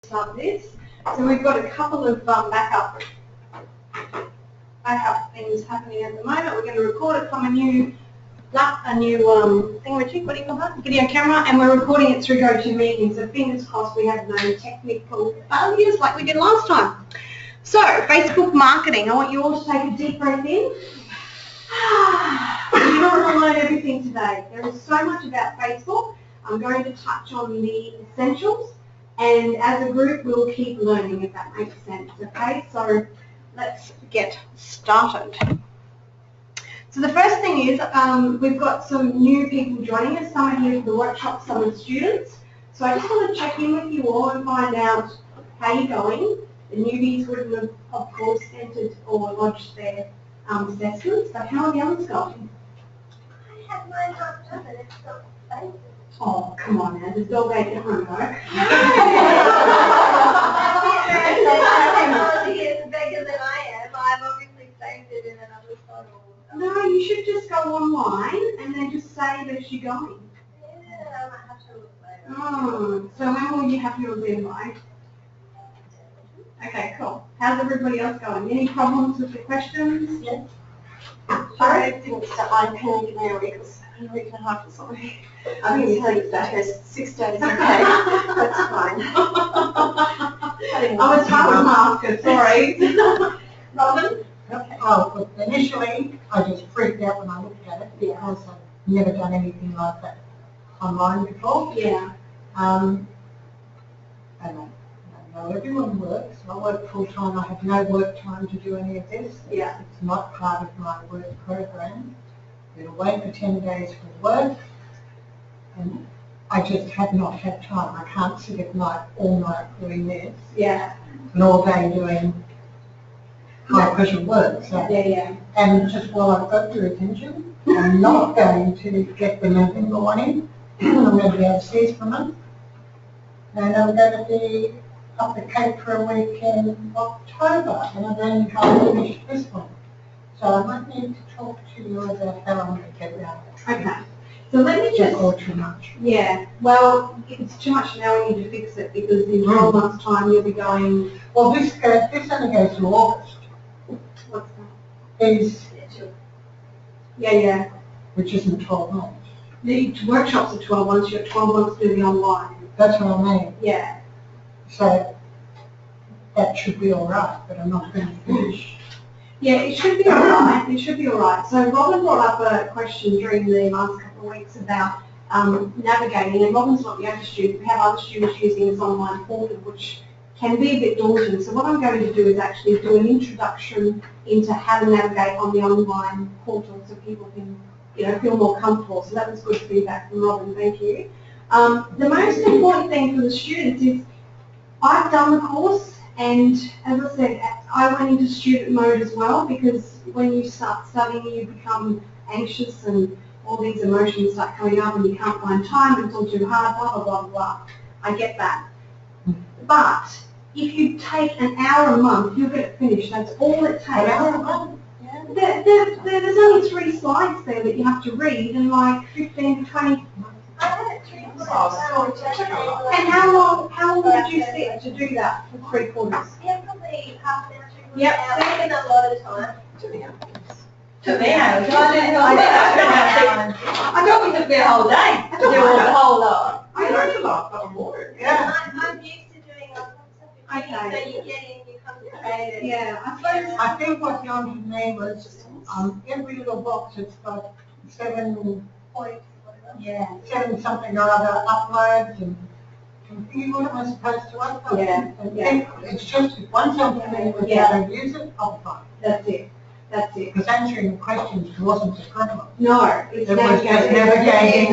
Start this. So we've got a couple of backup things happening at the moment. We're going to record it from a new thingamajig, what do you call that? Video camera, and we're recording it through GoToMeeting. So fingers crossed we have no technical failures like we did last time. So Facebook marketing. I want you all to take a deep breath in. You're not going to learn everything today. There is so much about Facebook. I'm going to touch on the essentials, and as a group we'll keep learning, if that makes sense. Okay, so let's get started. So the first thing is we've got some new people joining us. Some are here for the workshop, some are students. So I just want to check in with you all and find out how you're going. The newbies wouldn't have, of course, entered or lodged their assessments, but how are the others going? I have mine half done and it's not safe. Oh, come on now, does dog ate your homework? Technology is bigger than I am. I've obviously saved it in another photo. No, you should just go online and then just save as you're going. Yeah, I might have to look later. Oh, so when will you have yours in by? Okay, cool. How's everybody else going? Any problems with the questions? Yes. Sorry? I didn't start my pen now because I'm a week and a half or something. I think it's it's 6 days, okay. That's fine. I was half a marker, sorry. Robin? Okay. Oh, well, initially, I just freaked out when I looked at it because I've never done anything like that online before. Yeah. And I know everyone works. I work full-time. I have no work time to do any of this. Yeah. It's not part of my work program. Been away for 10 days from work, and I just have not had time. I can't sit at night all night doing this, Yeah. and all day doing high-pressure work. So. Yeah. And just while I've got your attention, I'm not going to get them in the morning. I'm going to be overseas for a month. And I'm going to be up the Cape for a week in October, and I've only half finished this one. So I might need to talk to you about how I'm going to get around it. Okay. So let me just... Or too much. Yeah. Well, it's too much now. We need to fix it because in 12 months' time you'll be going... Well, this only goes to August. What's that? Yeah. Which isn't 12 months. The workshops are 12 months. You've got 12 months to do the online. That's what I mean. Yeah. So that should be all right, but I'm not going to finish. Yeah, it should be all right. It should be all right. So Robin brought up a question during the last couple of weeks about navigating, and Robin's not the only student. We have other students using this online portal, which can be a bit daunting. So what I'm going to do is actually do an introduction into how to navigate on the online portal so people can, feel more comfortable. So that was good feedback from Robin. Thank you. The most important thing for the students is I've done the course, and as I said, I went into student mode as well, because when you start studying you become anxious and all these emotions start coming up and you can't find time, it's all too hard, blah, blah, blah, blah. I get that. But if you take an hour a month, you'll get it finished. That's all it takes. An hour a month? Yeah. There's only 3 slides there that you have to read, and like 15 to 20. I had it 3 quarters. And how long did you sit to do that for 3 quarters? Yeah, probably half an hour, 3 quarters. Yep. It's taken a lot of time. Took me hours. I thought we took the whole day to do the whole lot. I learned a lot, but more. Yeah. I'm used to doing other stuff. Okay. So you get in, you concentrate. Yeah, I suppose. I think what John to me was every little box it's got 7 Points. Yeah, 7 something or other uploads and what am I supposed to upload? Yeah, And yeah. It's just if once I'm familiar with Yeah. how to use it, I'll be fine. That's it. Because answering the questions wasn't a struggle. No, it's It was just navigating. navigating.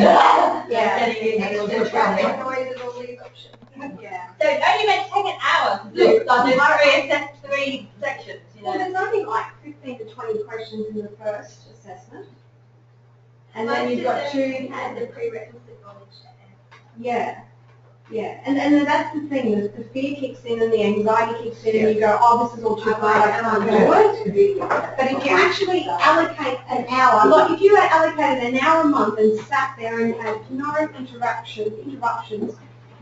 Yeah. It was just Avoided all these options. Yeah. So it only meant to take an hour to do, like there's 3 sections, Well, there's only like 15 to 20 questions in the first assessment. And then you've got 2. And the prerequisite knowledge. Yeah. And then that's the thing, the fear kicks in and the anxiety kicks in and you go, oh, this is all too hard, I can't do it. But if you actually allocate an hour, like if you had allocated an hour a month and sat there and had no interruptions,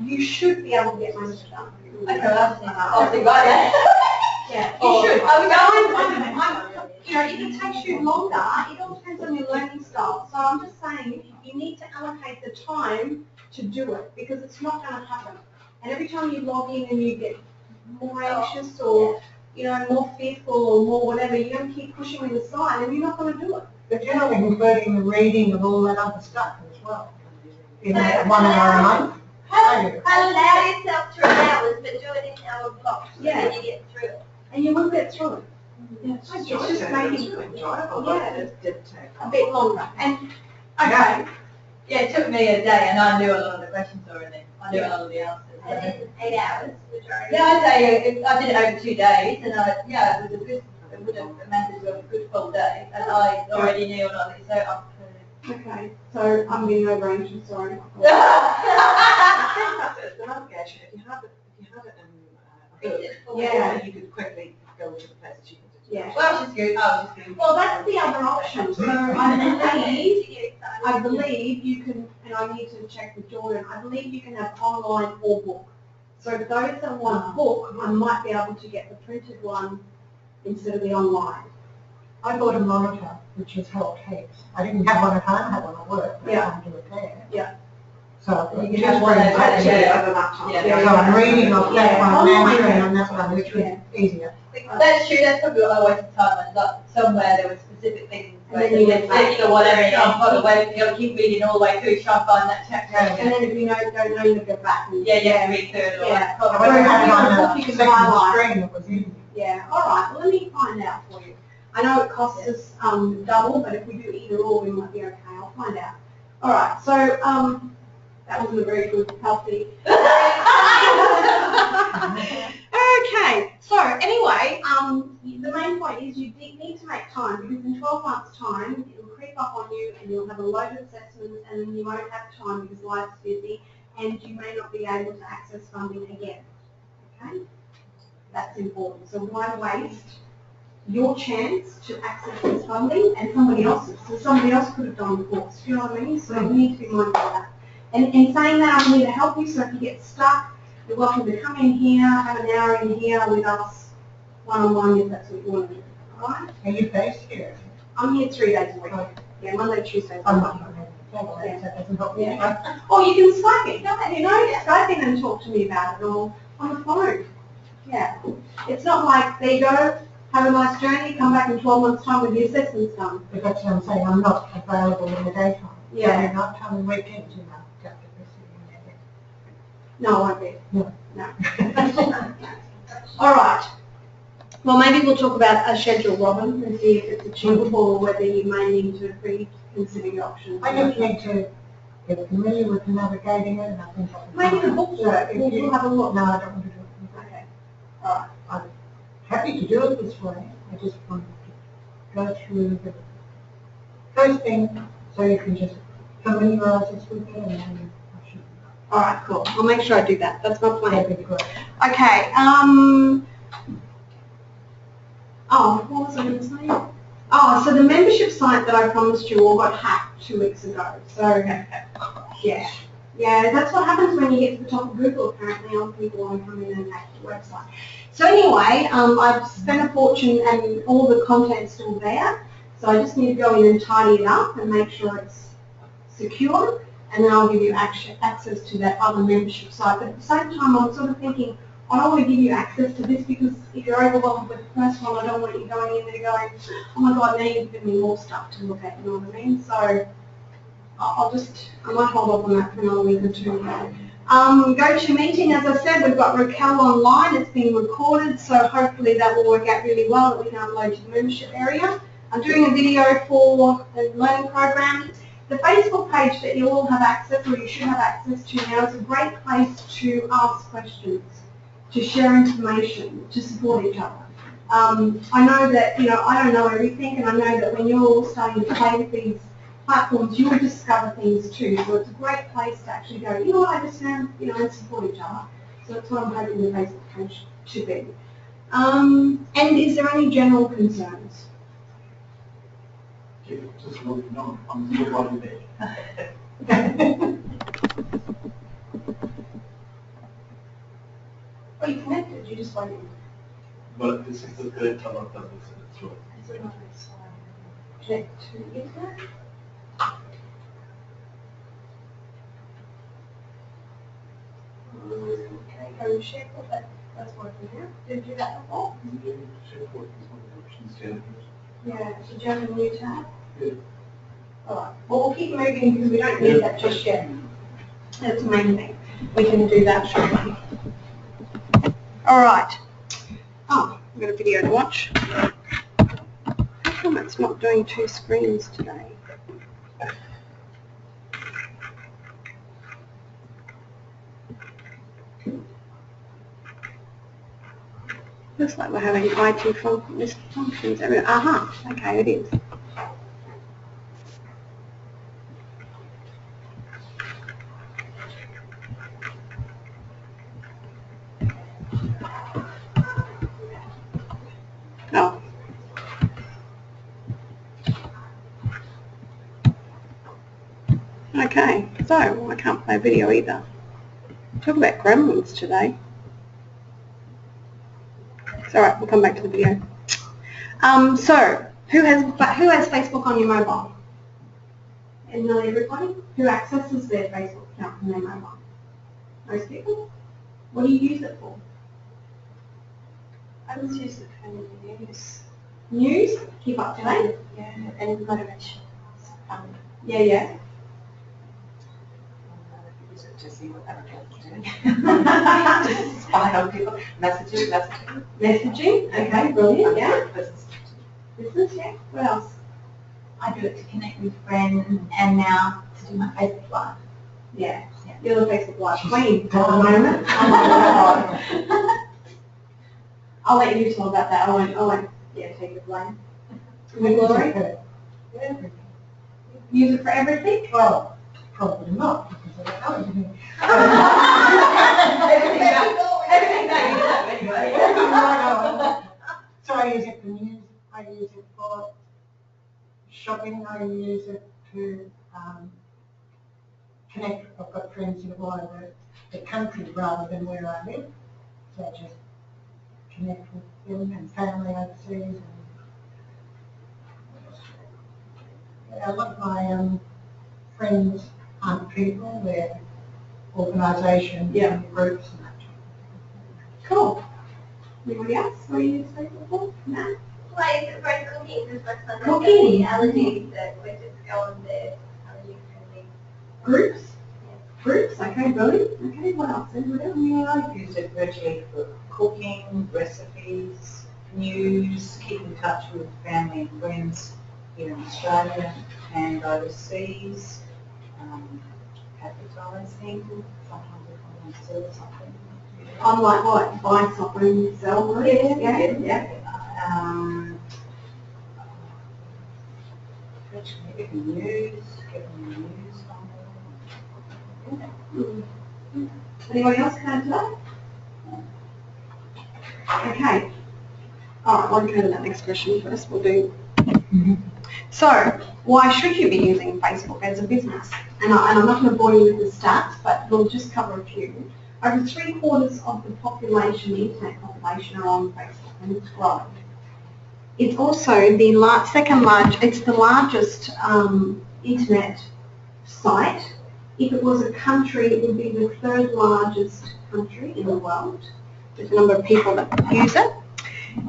you should be able to get most of it done. Okay, I'll think right there. Yeah, Oh, you should. I would You know, if it takes you longer, it all depends on your learning style. So I'm just saying, you need to allocate the time to do it, because it's not going to happen. And every time you log in and you get more anxious or, you know, more fearful or more whatever, you're going to keep pushing it aside and you're not going to do it. But you're not including the reading of all that other stuff as well. In that 1 hour a month. Allow yourself 3 hours, but do it in hour blocks, so Yeah. then you get through it. And you will get through it. Yeah, It's just making it enjoyable, Yeah. but it did take a bit longer. And, okay, Yeah, it took me a day and I knew a lot of the questions already. I knew a lot of the answers. And in 8 hours, majority. Yeah, I'd say I did it over 2 days and it was a good, it would have amounted to a good full day and I already knew a lot of it, so I'm okay, so I'm being over anxious, sorry. The navigation, if you had it in a book, Yeah. you could quickly go to the places you wanted to. Yeah. Well, she's good. I was just good. Well, that's the other option. So I believe you can, and I need to check with Jordan, I believe you can have online or book. So for those that want book, I might be able to get the printed one instead of the online. I bought a monitor, which has helped heaps. I didn't have one at home, I had one at work, but I Yeah. can't do it there. Yeah. So You it can have is one very over helpful. there. Yeah, over that time. Yeah. So I'm reading off that Yeah. one, Online, and answering yeah. on that one, which was easier. That's true, that's probably what I wasted time on, like somewhere there were specific things, And where then you you went went back. or whatever, and you've got to wait, you've got to keep reading all the way through, try and find that chapter. Yeah. And then if you don't know, you go back and. Yeah, yeah, read through it all. Yeah. So That's when I Whereas had it if on you the have a book, you can second highlight. screen, it was easy. Yeah, all right, well, let me find out for you. I know it costs us double, but if we do either or, we might be okay. I'll find out. All right, so that wasn't a very good, healthy. Okay, so anyway, the main point is you need to make time, because in 12 months' time, it will creep up on you and you'll have a load of assessments and then you won't have time because life's busy and you may not be able to access funding again. Okay? That's important. So why waste your chance to access this funding and somebody else's? So somebody else could have done the course. Do you know what I mean? So you need to be mindful of that. And in saying that, I'm here to help you. So if you get stuck, you're welcome to come in here, have an hour in here with us, one-on-one, if that's what you want to do. All right? Are you based here? I'm here 3 days a week. Yeah, Monday, Tuesday. I'm not having it. So that doesn't help me. Yeah. Or you can Skype in, you know, Skype in and talk to me about it, or on the phone. Yeah. It's not like, there you go, have a nice journey, come back in 12 months' time with the assessments done. But that's what I'm saying, I'm not available in the daytime. Yeah. Every night time and weekends, you know, got to be sitting there. No, I won't be. No. No. All right. Well, maybe we'll talk about a schedule, Robin, and see if it's achievable or whether you may need to reconsider your options. I just need to get familiar with navigating it, and I think I can. Maybe the book work, If we'll you- have a look. No, I don't want to do it. Okay. All right. I'm happy to do it this way, I just want to go through the first thing, so you can just familiarise us with it, and then I should, All right, cool. I'll make sure I do that. That's my plan. that'd be great. Okay, oh, what was I going to say? Oh, so the membership site that I promised you all got hacked 2 weeks ago. So, yeah. Yeah, that's what happens when you get to the top of Google, apparently. Other people want to come in and hack your website. So anyway, I've spent a fortune and all the content's still there. So I just need to go in and tidy it up and make sure it's secure. And then I'll give you access to that other membership site. But at the same time, I'm sort of thinking, I don't want to give you access to this because if you're overwhelmed with the first one, I don't want you going in there going, oh my God, now you've given me more stuff to look at, you know what I mean? So I might hold off on that for another week or two. GoToMeeting, as I said, we've got Raquel online. It's being recorded, so hopefully that will work out really well that we can upload to the membership area. I'm doing a video for the learning program. The Facebook page that you all have access, or you should have access to now, is a great place to ask questions, to share information, to support each other. I know that, you know, I don't know everything, and I know that when you're all starting to play with these platforms, you'll discover things too. So it's a great place to actually go, you know what, I understand, you know, and support each other. So that's what I'm hoping the Facebook page should be. And is there any general concerns? Just moving on, I'm still on the day. you just wait. But this is the third time I've done this and it's wrong. Connect to the internet. Okay, go to SharePoint, that's working now. Did you do that before? SharePoint is one of the options down Yeah, so do you have a new tab? here. Alright, well, we'll keep moving because we don't need that just yet. That's the main thing. We can do that shortly. Alright. Oh, I've got a video to watch. How come it's not doing two screens today? Looks like we're having IT functions everywhere. Aha, okay, it is. Oh. Okay, so I can't play video either. Talk about gremlins today. It's alright, we'll come back to the video. So, who has Facebook on your mobile? And nearly everybody? Who accesses their Facebook account from their mobile? Most people? What do you use it for? I just use it for news. News? Keep up to date? Yeah, and motivation. Yeah, yeah. Use it to see what other people are doing. Just spy on people. Messaging. Messaging? Okay, brilliant, yeah. Business. Business, yeah. What else? I do it to connect with friends and now to do my Facebook Live. Yeah. You're the Facebook Live queen at the moment. I'll let you talk about that. I won't take the blame. Glory? Use it for everything? Well, probably not, because I don't know. Everything that you know anyway. So I use it for news, I use it for shopping, I use it to connect. I've got friends in all over the country rather than where I live, so I just connect with them and family overseas. And a lot of my friends aren't people, they're organisations and groups and that. Cool. Anybody else? What do you use Facebook for? No? Well, I use it for cooking, because my son has Cooking. allergies that we just go on there, allergy friendly. Groups? Groups, okay, brilliant. Okay, what else? Anybody else? Yeah, I've used it virtually for cooking, recipes, news, keep in touch with family and friends here in Australia and overseas, advertising, sometimes if I want to sell something. Online what? Buy something, sell it? Yeah. Virtually getting news on there. Mm. Anybody else can add to that? Okay. All right, we'll go to that next question first. We'll do. So, why should you be using Facebook as a business? And I'm not going to bore you with the stats, but we'll just cover a few. Over 3/4 of the population, the internet population, are on Facebook, and it's growing. It's also the it's the largest internet site. If it was a country, it would be the 3rd largest country in the world, with the number of people that use it.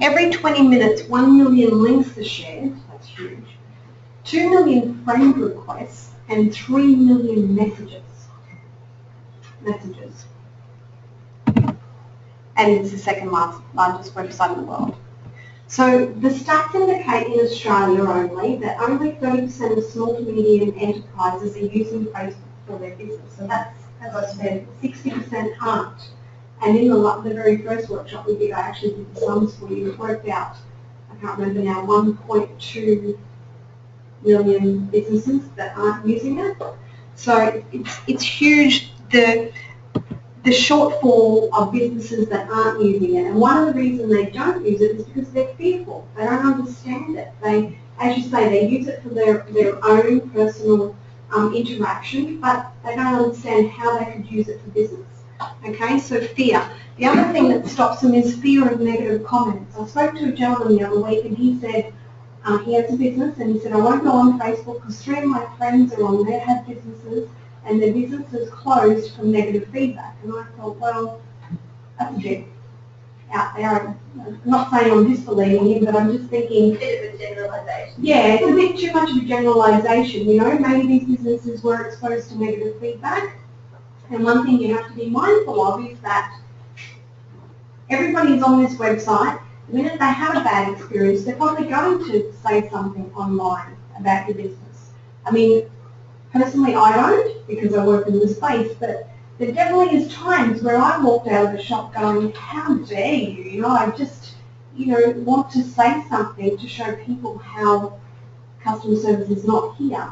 Every 20 minutes, 1 million links are shared, that's huge. 2 million friend requests and 3 million messages. And it's the 2nd largest website in the world. So the stats indicate in Australia only that only 30% of small to medium enterprises are using Facebook for their business. So that's, as I said, 60% aren't. And in the very first workshop we did, I actually did the sums for you. It worked out, I can't remember now, 1.2 million businesses that aren't using it. So it's huge, the shortfall of businesses that aren't using it. And one of the reasons they don't use it is because they're fearful. They don't understand it. They, as you say, they use it for their own personal interaction, but they don't understand how they could use it for business. Okay, so fear. The other thing that stops them is fear of negative comments. I spoke to a gentleman the other week and he said he has a business and he said, I won't go on Facebook because 3 of my friends are on there, have businesses, and their businesses closed from negative feedback. And I thought, well, that's a bit out there. I'm not saying I'm disbelieving him, but I'm just thinking, A bit of a generalisation. yeah, it's a bit too much of a generalisation, you know. Maybe these businesses were exposed to negative feedback. And one thing you have to be mindful of is that everybody's on this website. The minute they have a bad experience, they're probably going to say something online about your business. I mean, personally I don't because I work in the space, but there definitely is times where I walked out of the shop going, how dare you? You know, I just, want to say something to show people how customer service is not here.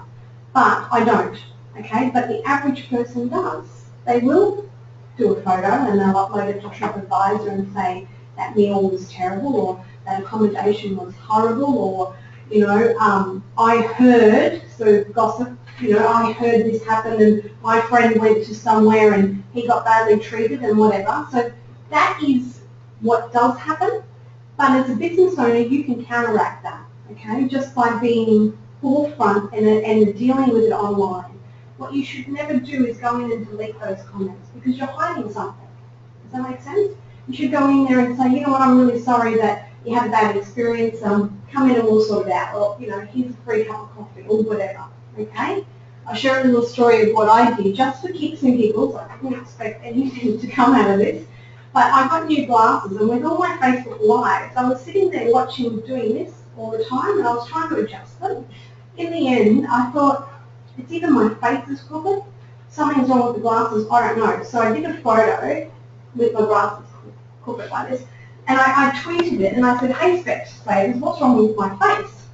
But I don't, okay? But the average person does. They will do a photo and they'll upload it to TripAdvisor and say that meal was terrible or that accommodation was horrible or, I heard, so gossip, I heard this happen and my friend went to somewhere and he got badly treated and whatever. So that is what does happen. But as a business owner, you can counteract that, okay, just by being forefront and dealing with it online. What you should never do is go in and delete those comments because you're hiding something. Does that make sense? You should go in there and say, you know what, I'm really sorry that you had a bad experience. Come in and we'll sort it out. Or, here's a free cup of coffee or whatever. Okay? I'll share a little story of what I did just for kicks and giggles. I didn't expect anything to come out of this. But I got new glasses and with all my Facebook Lives, I was sitting there doing this all the time and I was trying to adjust them. In the end, I thought, it's either my face is crooked, something's wrong with the glasses, I don't know. So I did a photo with my glasses crooked like this, and I tweeted it and I said, hey Specsavers, what's wrong with my face?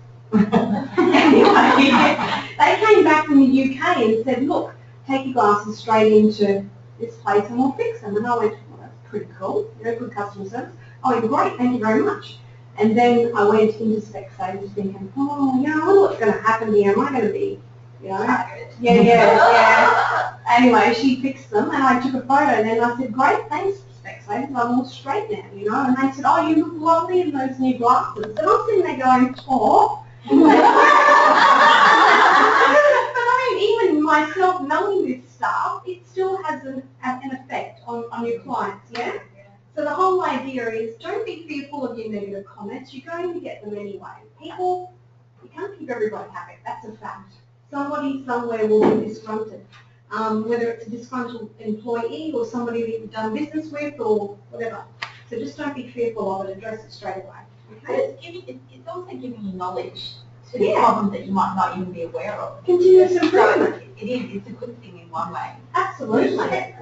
Anyway, they came back from the UK and said, look, take your glasses straight into this place and we'll fix them. And I went, well, that's pretty cool, good customer service. I went, great, thank you very much. And then I went into Specsavers thinking, oh, I wonder what's going to happen here. Am I going to be, yeah. Anyway, she fixed them and I took a photo and then I said, great, thanks Specsavers, I'm all straight now, And they said, oh, you look lovely in those new glasses. And I'm sitting there going, oh. But I mean, even myself knowing this stuff, it still has an effect on your clients, yeah? So the whole idea is don't be fearful of your negative comments. You're going to get them anyway. People, you can't keep everybody happy. That's a fact. Somebody somewhere will be disgruntled. Whether it's a disgruntled employee or somebody that you've done business with or whatever. So just don't be fearful of it. Address it straight away. Okay? It's also giving you knowledge to the problems that you might not even be aware of. Continuous improvement. It's a good thing in one way. Absolutely. And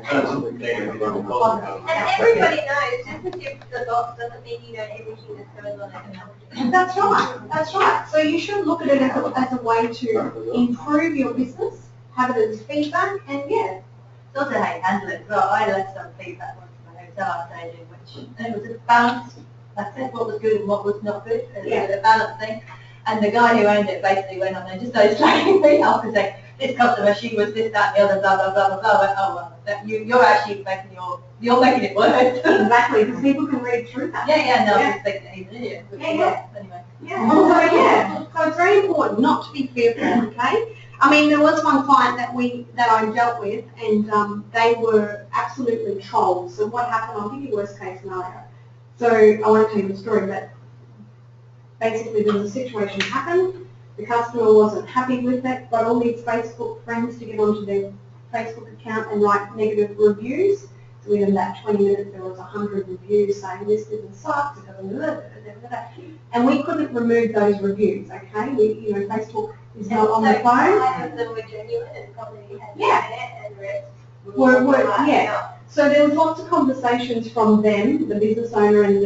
everybody knows, just because you're the boss doesn't mean you know everything that's going on economically. That's right. That's right. So you should look at it as a way to improve your business, have it as feedback, and It's also how you handle it. So I left some feedback once in my hotel I stayed in, which it was a balance. I said what was good and what was not good, and it was a balance thing. And the guy who owned it basically went on there just started slagging me off and saying, this customer, she was this, that, the other, blah, blah, blah, blah, blah. I went, oh, well, you're actually you're making it worse. exactly, because people can read through that. No, just think that he's an idiot. Anyway. So it's very important not to be fearful, okay? I mean, there was one client that I dealt with, and they were absolutely trolled. So what happened? I'll give you worst case scenario. So I won't tell you the story, but basically there was a situation happened. The customer wasn't happy with it, got all these Facebook friends to get onto their Facebook account and write negative reviews. So within that 20 minutes there was 100 reviews saying this business sucks, and we couldn't remove those reviews, okay? Facebook is not on the phone. Half of them were genuine and probably had internet and rest were. So there was lots of conversations from them, the business owner and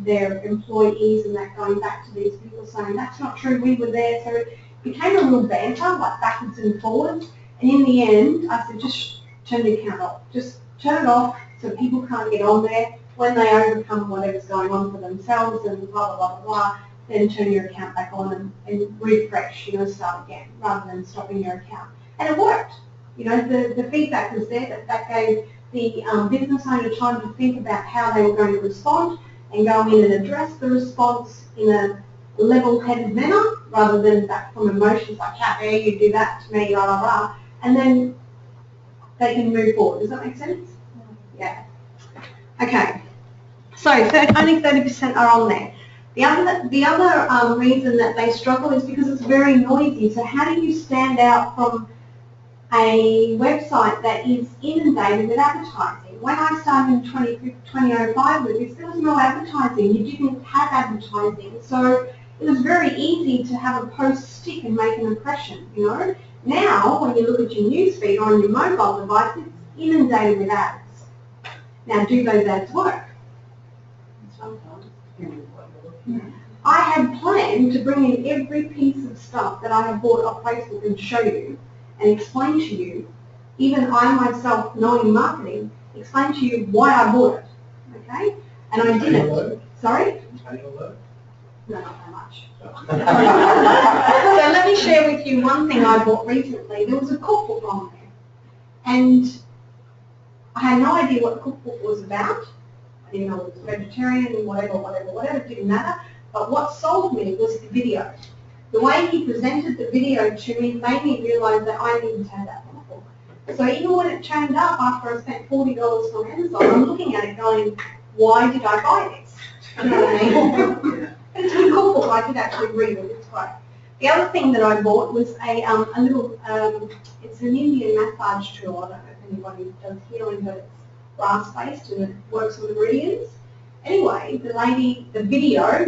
their employees and that going back to these people saying, that's not true, we were there. So it became a real banter, like backwards and forwards. And in the end, I said, just turn the account off. Just turn it off so people can't get on there. When they overcome whatever's going on for themselves and blah, blah, blah, blah, blah, then turn your account back on and refresh, start again, rather than stopping your account. And it worked. The feedback was there that gave the business owner time to think about how they were going to respond and go in and address the response in a level-headed manner rather than back from emotions like, how dare you do that to me, blah, blah, blah. And then they can move forward. Does that make sense? Yeah. Okay. So only 30% are on there. The other reason that they struggle is because it's very noisy. So how do you stand out from a website that is inundated with advertising? When I started in 2005 with this, there was no advertising. You didn't have advertising. So it was very easy to have a post stick and make an impression, you know. Now, when you look at your newsfeed on your mobile device, it's inundated with ads. Now, do those ads work? Sometimes. I had planned to bring in every piece of stuff that I have bought off Facebook and show you and explain to you, even I myself knowing marketing, explain to you why I bought it, okay? And I didn't. Sorry? No, not that much. So let me share with you one thing I bought recently. There was a cookbook on there, and I had no idea what the cookbook was about. I didn't know it was vegetarian, whatever, it didn't matter. But what sold me was the video. The way he presented the video to me made me realise that I needed to have that cookbook. So even when it turned up after I spent $40 from Amazon, I'm looking at it going, why did I buy this? You know what I mean? It's a good cookbook. I could actually read it. It's great. The other thing that I bought was a little, it's an Indian massage tool. I don't know if anybody does healing, but it's brass-based and it works with meridians. Anyway, the video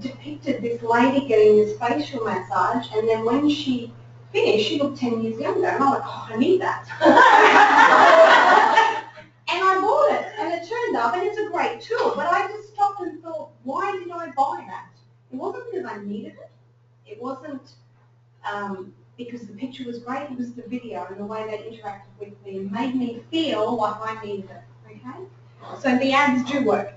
depicted this lady getting this facial massage, and then when she finished, she looked 10 years younger. And I went, oh, I need that. And I bought it, and it turned up, and it's a great tool. But I just stopped and thought, why did I buy that? It wasn't because I needed it. It wasn't because the picture was great. It was the video and the way they interacted with me and made me feel like I needed it. Okay? So the ads do work.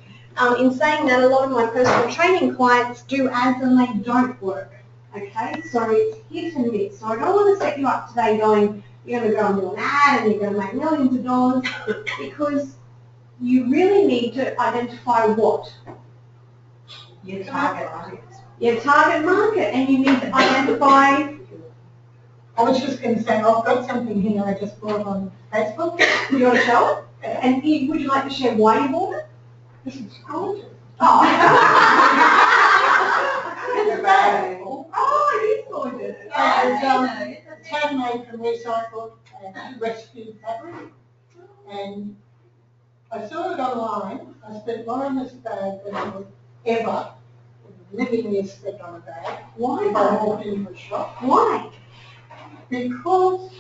In saying that, a lot of my personal training clients do ads and they don't work. Okay? So it's hit and miss. So I don't want to set you up today going, you're going to go and do an ad and you're going to make millions of dollars, because you really need to identify what? Your target audience. Your target market, and you need to identify. I was just going to say, I've got something here I just bought on Facebook. You want to show it? And would you like to share why you bought it? This is gorgeous. Oh. It's valuable. Oh, it is gorgeous. It's handmade from recycled rescue fabric. And I saw it online. I spent more on this bag than I would ever in a million years spent on a bag. Why? If I walked into a shop. Why? Because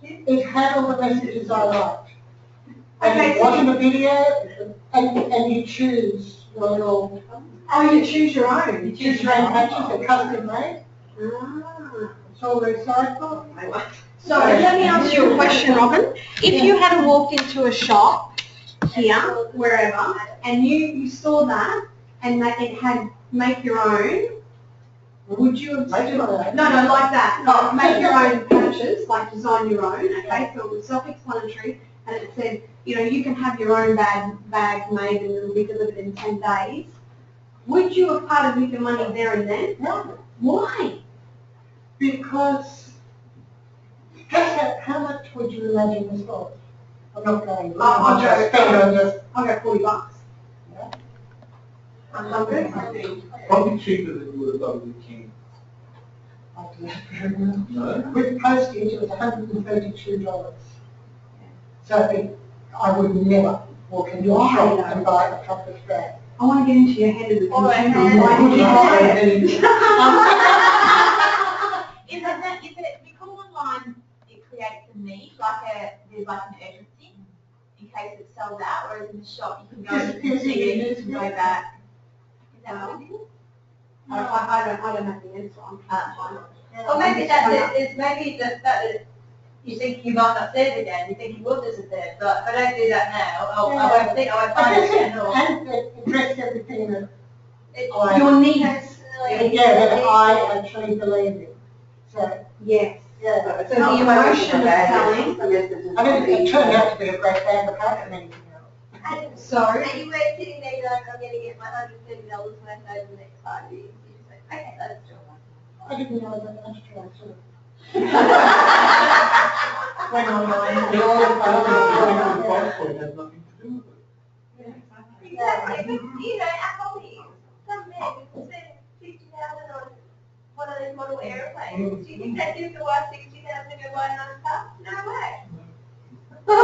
it had all the messages I liked. And Okay, it wasn't a video, and you choose your little... Oh, you choose your own. You choose your own patches, they're custom made. Ah. It's all recycled. So let me ask you a question, Robin. If you had walked into a shop here, wherever, and you saw that, and that it had make your own, would you have... Make your own. No, like that. No, make your own patches, like design your own, okay? So it was self-explanatory, and it said, you know, you can have your own bag made and it'll be delivered in 10 days. Would you have parted with your money there and then? No. Why? Because, how much would you imagine this was? I'm not going to. I'll go. Spend on just... I'll go $40. Yeah. I'm good. Probably cheaper than you would have done with King. No? With postage, it was $132. So I would never walk into a shop and buy a chocolate bag. I want to get into your head as a All right, consumer. Why would you buy it? Is it because online it creates a need, there's like an urgency in case it sells out, whereas in the shop you can go and see it, you can go back. Is that what it is? I don't have the answer. I'm trying to find it. Or maybe that's it, it's maybe the fact that you think you might not see it again, you think you will disappear, but if I don't do that now, I won't find it again. And address everything that It's Your needs. that I actually believe in. So, Yes. Yeah. So the emotion of selling. I mean, it turned out to be a great bag apart from anything else. Sorry. And you weren't sitting there going, I'm going to get my $130 worth over the next 5 years. You just went, okay, that's still I didn't know that much till I saw it. Went online and all the photos Price point has nothing to do with it. Exactly, but you know, our hobby, some men will spend 60,000 on one of those model airplanes. Do you think that gives the wife 60,000 to go buy another car? No way. So,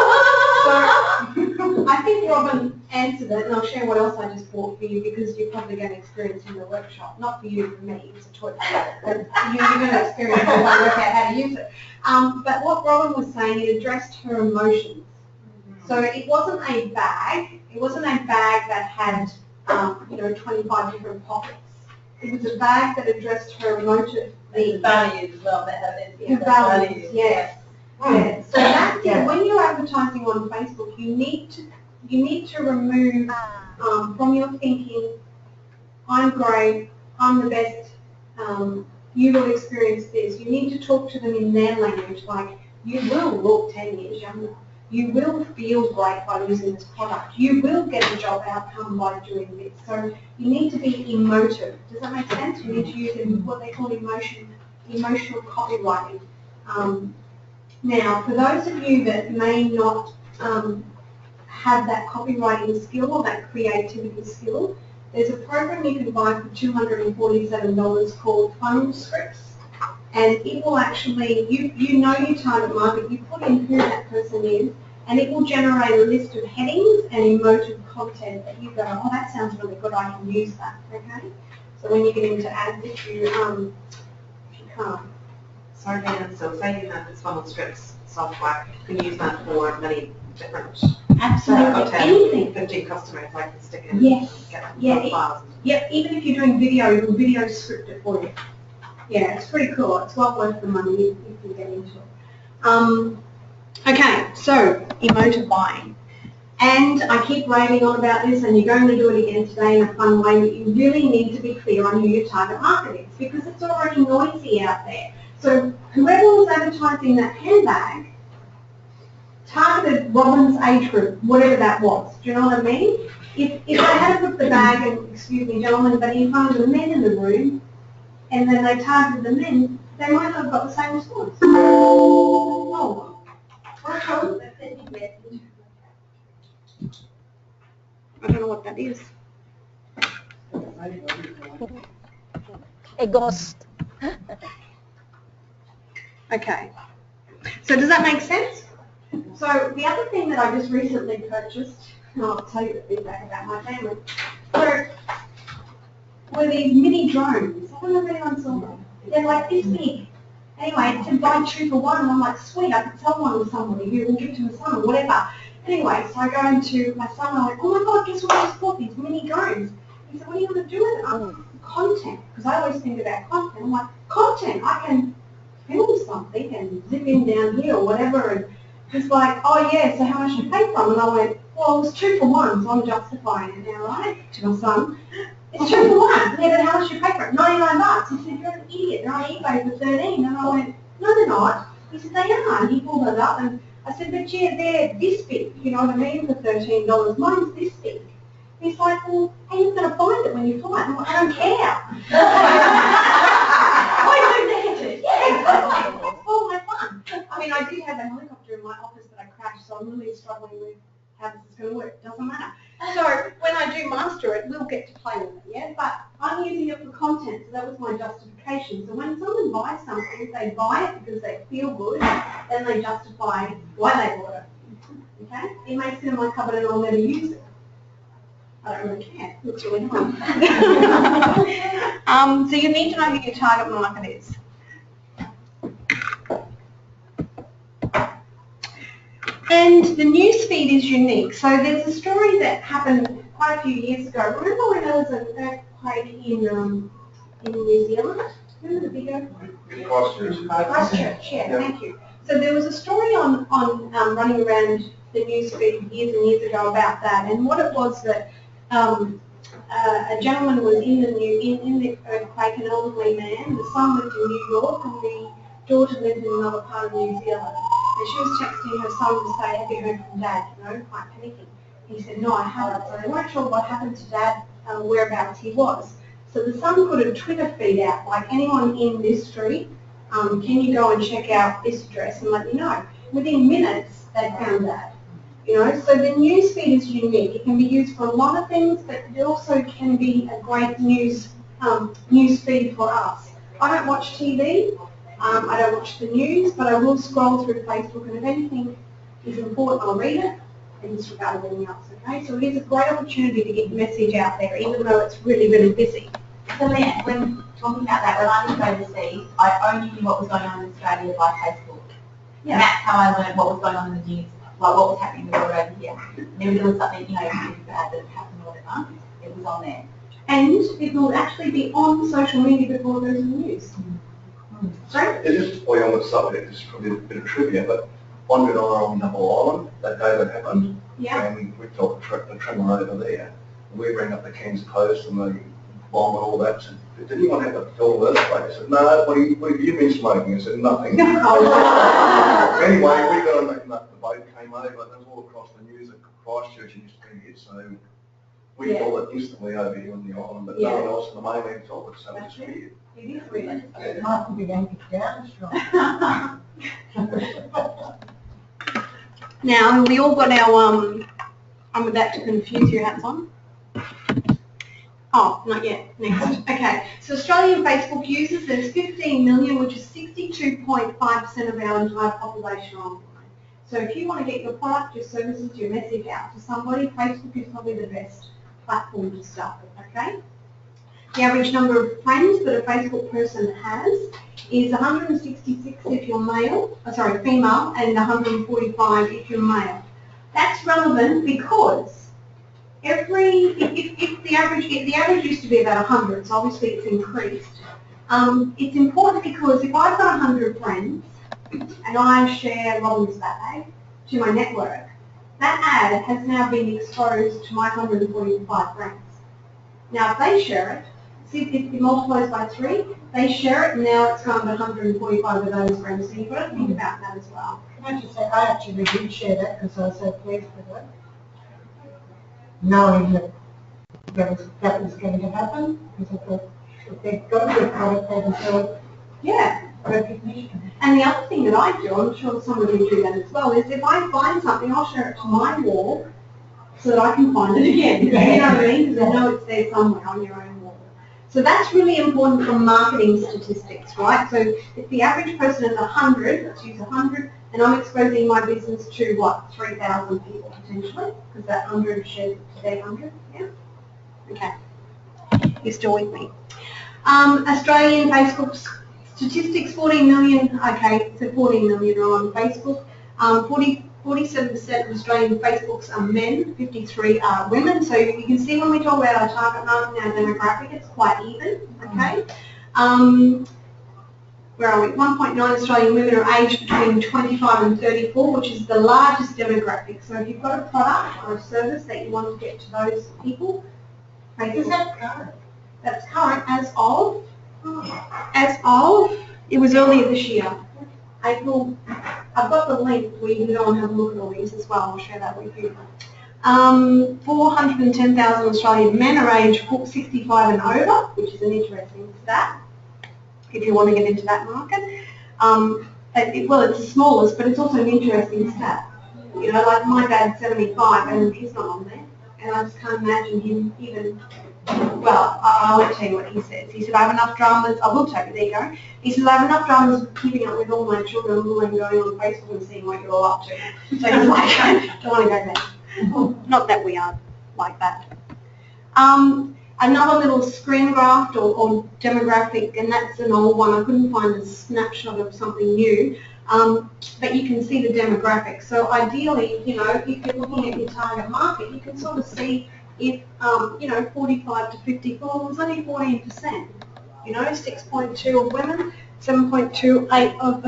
I think Robin answered it, and I'll share what else I just bought for you because you're probably going to experience in the workshop. Not for you, for me, it's a choice. But you're going to experience it when I work out how to use it. But what Robin was saying, it addressed her emotions. So it wasn't a bag. It wasn't a bag that had, 25 different pockets. It was a bag that addressed her emotive The values as well, that have her values, yes. Yeah. So that's it. When you're advertising on Facebook, you need to remove from your thinking, I'm great, I'm the best, you will experience this. You need to talk to them in their language, like you will look 10 years younger. You will feel great by using this product. You will get a job outcome by doing this. So you need to be emotive. Does that make sense? You need to use what they call emotional copywriting. Now, for those of you that may not have that copywriting skill or that creativity skill, there's a program you can buy for $247 called Funnel Scripts. And it will actually, you know your target market, you put in who that person is, and it will generate a list of headings and emotive content that you go, oh, that sounds really good, I can use that, okay? So when you get into ads, if you can't. Sorry, Dan, so say you have this funnel scripts software, you can use that for many different, Absolutely, 10, anything. 15 customers, I can stick in Yes. and Yeah, get files. Yep, even if you're doing video, it will video script it for you. Yeah, it's pretty cool. It's well worth the money if you can get into it. Okay, so emotive buying. And I keep raving on about this, and you're going to do it again today in a fun way, but you really need to be clear on who your target market is because it's already noisy out there. So whoever was advertising that handbag targeted Robin's age group, whatever that was. Do you know what I mean? If they had put the bag, and excuse me, gentlemen, but in front of the men in the room, and then they targeted the men, they might not have got the same response. Oh, I don't know what that is. A ghost. Okay. So does that make sense? So the other thing that I just recently purchased, and I'll tell you a bit about my family, were these mini drones. I don't know if anyone saw them. They're like this big. Anyway, to buy 2 for 1, and I'm like, sweet, I could sell one to somebody who will give it to my son or whatever. Anyway, so I go into my son and I'm like, oh my God, guess what I just bought? These mini drones. He said, what are you going to do with it? I'm content, because I always think about content. I'm like, content, I can film something and zip in down here or whatever. And he's like, oh yeah, so how much do you pay from? And I went, well, it was 2 for 1, so I'm justifying it now, right? To my son. It's 2 for 1. Yeah, then how much do you pay for it? $99. He said, you're an idiot. They're on eBay for 13. And I went, no, they're not. He said, they are. And he pulled it up. And I said, but yeah, they're this big. You know what I mean? For $13. Mine's this big. He's like, well, how are you going to find it when you find it? I'm like, I don't care. I don't need it. Yeah, that's all my fun. I mean, I did have a helicopter in my office that I crashed, so I'm really struggling with how this is going to work. Doesn't matter. So when I do master it, we'll get to play with it, yeah? But I'm using it for content, so that was my justification. So when someone buys something, they buy it because they feel good, then they justify why they bought it. Okay? It may sit in my cupboard and I'll never use it. I don't really care. It looks really fun. So you need to know who your target market is. And the news feed is unique. So there's a story that happened quite a few years ago. Remember when there was an earthquake in New Zealand? Remember the big earthquake? Christchurch, yeah, thank you. So there was a story on running around the news feed years and years ago about that. And what it was that a gentleman was in the earthquake, an elderly man. The son lived in New York, and daughter lived in another part of New Zealand, and she was texting her son to say, have you heard from Dad? You know, quite panicking. He said, no, I haven't. So they weren't sure what happened to Dad, whereabouts he was. So the son put a Twitter feed out, like, anyone in this street, can you go and check out this address and let me know? Within minutes, they found Dad. You know, so the news feed is unique. It can be used for a lot of things, but it also can be a great news feed for us. I don't watch TV. I don't watch the news, but I will scroll through Facebook, and if anything is important, I'll read it and disregard everything else, okay? So it is a great opportunity to get the message out there, even though it's really, really busy. So Leanne, when talking about that, when I was overseas, I only knew what was going on in Australia by Facebook. Yeah. And that's how I learned what was going on in the news, like what was happening in the world over here. And if there was something, you know, really bad that happened or whatever, it was on there. And it will actually be on social media before it goes in the news. Sorry? It's just way on the subject, it's probably a bit of trivia, but on an island, Double Island, that day that happened, Yeah. and we felt the tremor over there. And we rang up the Cairns Post and the bomb and all that, said, did anyone have a total earthquake? I said, no, what have you been smoking? I said, nothing. Anyway, we got on the boat came over, and it was all across the news at Christchurch and Australia, so we felt it instantly over here on the island, but no one else in the mainland felt it, so it's weird. It is weird. It might be going to down strong. Now, we all got our, I'm about to confuse your hats on. Oh, not yet. Next. Okay. So Australian Facebook users, there's 15 million, which is 62.5% of our entire population online. So if you want to get your product, your services, your message out to somebody, Facebook is probably the best platform to start with, okay? The average number of friends that a Facebook person has is 166 if you're female, and 145 if you're male. That's relevant because if the average used to be about 100, so obviously it's increased. It's important because if I've got 100 friends and I share Robin's bag to my network, that ad has now been exposed to my 145 friends. Now if they share it, see if it multiplies by 3, they share it and now it's gone to 145 of those friends. So you've got to think about that as well. Can I just say, I actually did share that because I was so pleased with it. Knowing that that was going to happen, because I thought if they've got a good product, they deserve recognition. And the other thing that I do, I'm sure some of you do that as well, is if I find something, I'll share it to my wall so that I can find it again. You know what I mean? Because I know it's there somewhere on your own wall. So that's really important for marketing statistics, right? So if the average person is 100, let's use 100, and I'm exposing my business to, what, 3,000 people potentially, because that 100 shares to their 100, yeah? Okay. You're still with me. Australian Facebook statistics, 14 million, okay, so 14 million are on Facebook. 47% of Australian Facebooks are men, 53 are women. So you can see when we talk about our target market and our demographic, it's quite even, okay? Where are we? 1.9 Australian women are aged between 25 and 34, which is the largest demographic. So if you've got a product or a service that you want to get to those people, Is that current? that's current as of, it was earlier this year. April, I've got the link where you can go and have a look at all these as well. I'll share that with you. 410,000 Australian men are aged 65 and over, which is an interesting stat if you want to get into that market. Well, it's the smallest, but it's also an interesting stat. You know, like my dad's 75 and he's not on there. And I just can't imagine him even, well, I won't tell you what he says. He said, I have enough dramas, I will tell you, there you go. He said, I have enough dramas keeping up with all my children and going on Facebook and seeing what you're all up to. So he's like, don't want to go there. Not that we are like that. Another little screen graph or demographic, and that's an old one. I couldn't find a snapshot of something new. But you can see the demographics. So ideally, you know, if you're looking at your target market, you can sort of see if, you know, 45 to 54 was only 14%. You know, 6.2 of women, 7.8 of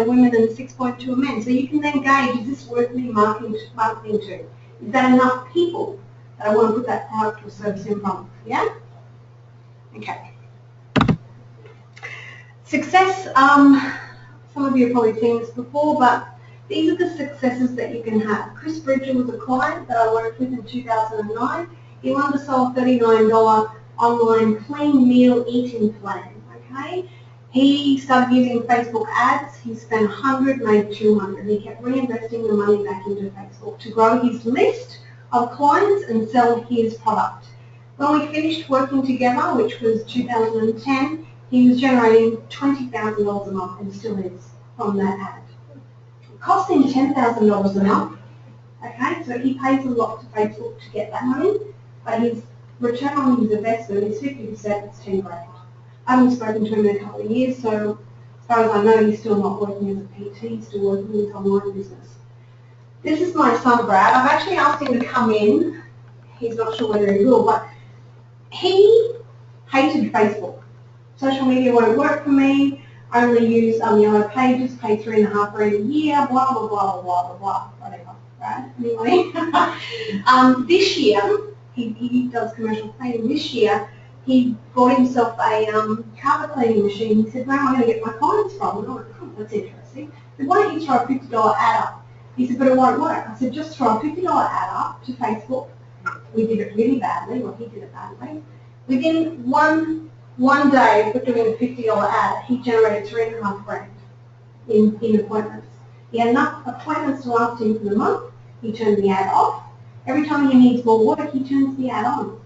women and 6.2 of men. So you can then gauge, is this worth me marketing to? Is that enough people that I want to put that product or service in front of? Yeah? Okay. Success, some of you have probably seen this before, but these are the successes that you can have. Chris Bridger was a client that I worked with in 2009. He wanted to sell a $39 online clean meal eating plan, okay? He started using Facebook ads. He spent 100, made 200. He kept reinvesting the money back into Facebook to grow his list of clients and sell his product. When we finished working together, which was 2010, he was generating $20,000 a month and still is from that ad. It cost him $10,000 a month, okay? So he pays a lot to Facebook to get that money, but his return on his investment is 50%, it's 10 grand. I haven't spoken to him in a couple of years, so as far as I know, he's still not working as a PT, he's still working in his online business. This is my son, Brad. I've actually asked him to come in. He's not sure whether he will, but he hated Facebook. Social media won't work for me. I only use Yellow Pages, pay $3.5 grand a year, blah, blah, blah, blah, blah, blah, whatever, right? Anyway, this year, he does commercial cleaning. This year, he bought himself a carpet cleaning machine. He said, where am I going to get my clients from? And I went, oh, that's interesting. He said, why don't you throw a $50 ad up? He said, but it won't work. I said, just throw a $50 ad up to Facebook. We did it really badly, or he did it badly. Within one day of doing a $50 ad, he generated $3.5 grand in appointments. He had enough appointments to last him for the month. He turned the ad off. Every time he needs more work, he turns the ad on.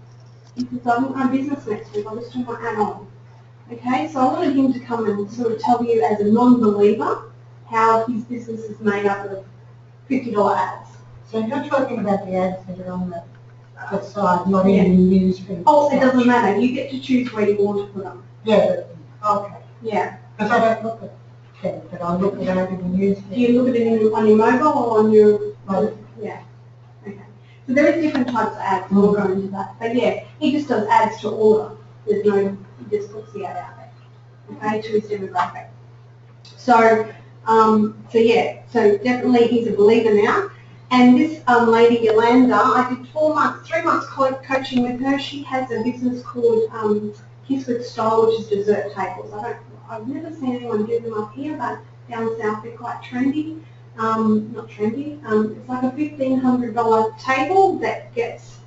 He says, I'm business next week, I'll just turn my ad on. Okay, so I wanted him to come and sort of tell you as a non-believer how his business is made up of $50 ads. So you're talking about the ads that are on the side, not in the newsfeed? Oh, it doesn't matter. You get to choose where you want to put them. Yeah, okay. Yeah. Because I don't look at them, but I look at it in the newsfeed. Do you look at it on your mobile or on your... Both. Yeah. Okay. So there is different types of ads, and we'll go into that. But yeah, he just does ads to order. There's no... He just puts the ad out there. Okay, to his demographic. So, yeah, so definitely he's a believer now. And this lady, Yolanda, I did 3 months coaching with her. She has a business called Kiss with Style, which is dessert tables. I've never seen anyone do them up here, but down south they're quite trendy. Not trendy. It's like a $1,500 table that gets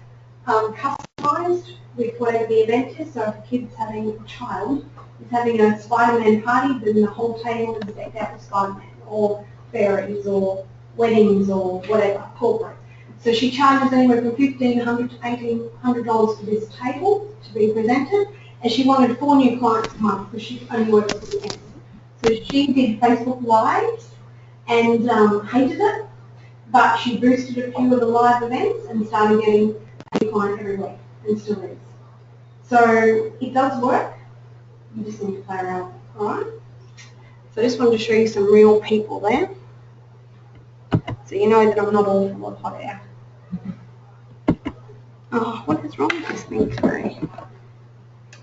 customized with whatever the event is. So if a kid's having a child is having a Spider-Man party, then the whole table is decked out with Spider-Man, or fairies, or weddings, or whatever, corporate. So she charges anywhere from $1,500 to $1,800 for this table to be presented, and she wanted 4 new clients a month because she only works with weekends. So she did Facebook Lives and hated it, but she boosted a few of the live events and started getting a new client every week, and still is. So it does work. You just need to play around, alright? So I just wanted to show you some real people there. So you know that I'm not all full of hot air. Oh, what is wrong with this thing today?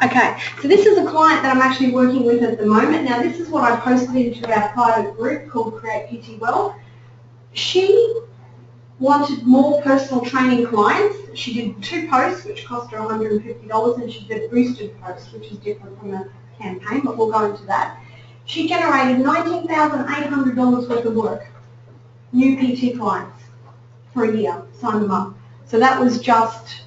Okay, so this is a client that I'm actually working with at the moment. Now this is what I posted into our private group called Create PT Well. She wanted more personal training clients. She did 2 posts, which cost her $150, and she did a boosted post, which is different from a campaign, but we'll go into that. She generated $19,800 worth of work, new PT clients for a year, signed them up. So that was just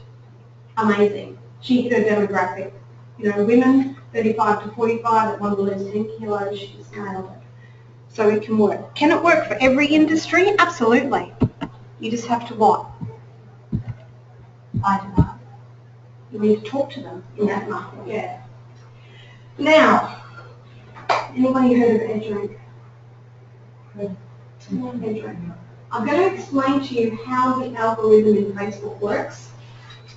amazing. She hit her demographic. You know, women 35 to 45 that want to lose 10 kilos, she just nailed it. So it can work. Can it work for every industry? Absolutely. You just have to what? I don't know. You need to talk to them in that market. Yeah. Now, anybody heard of EdgeRank? EdgeRank. I'm going to explain to you how the algorithm in Facebook works.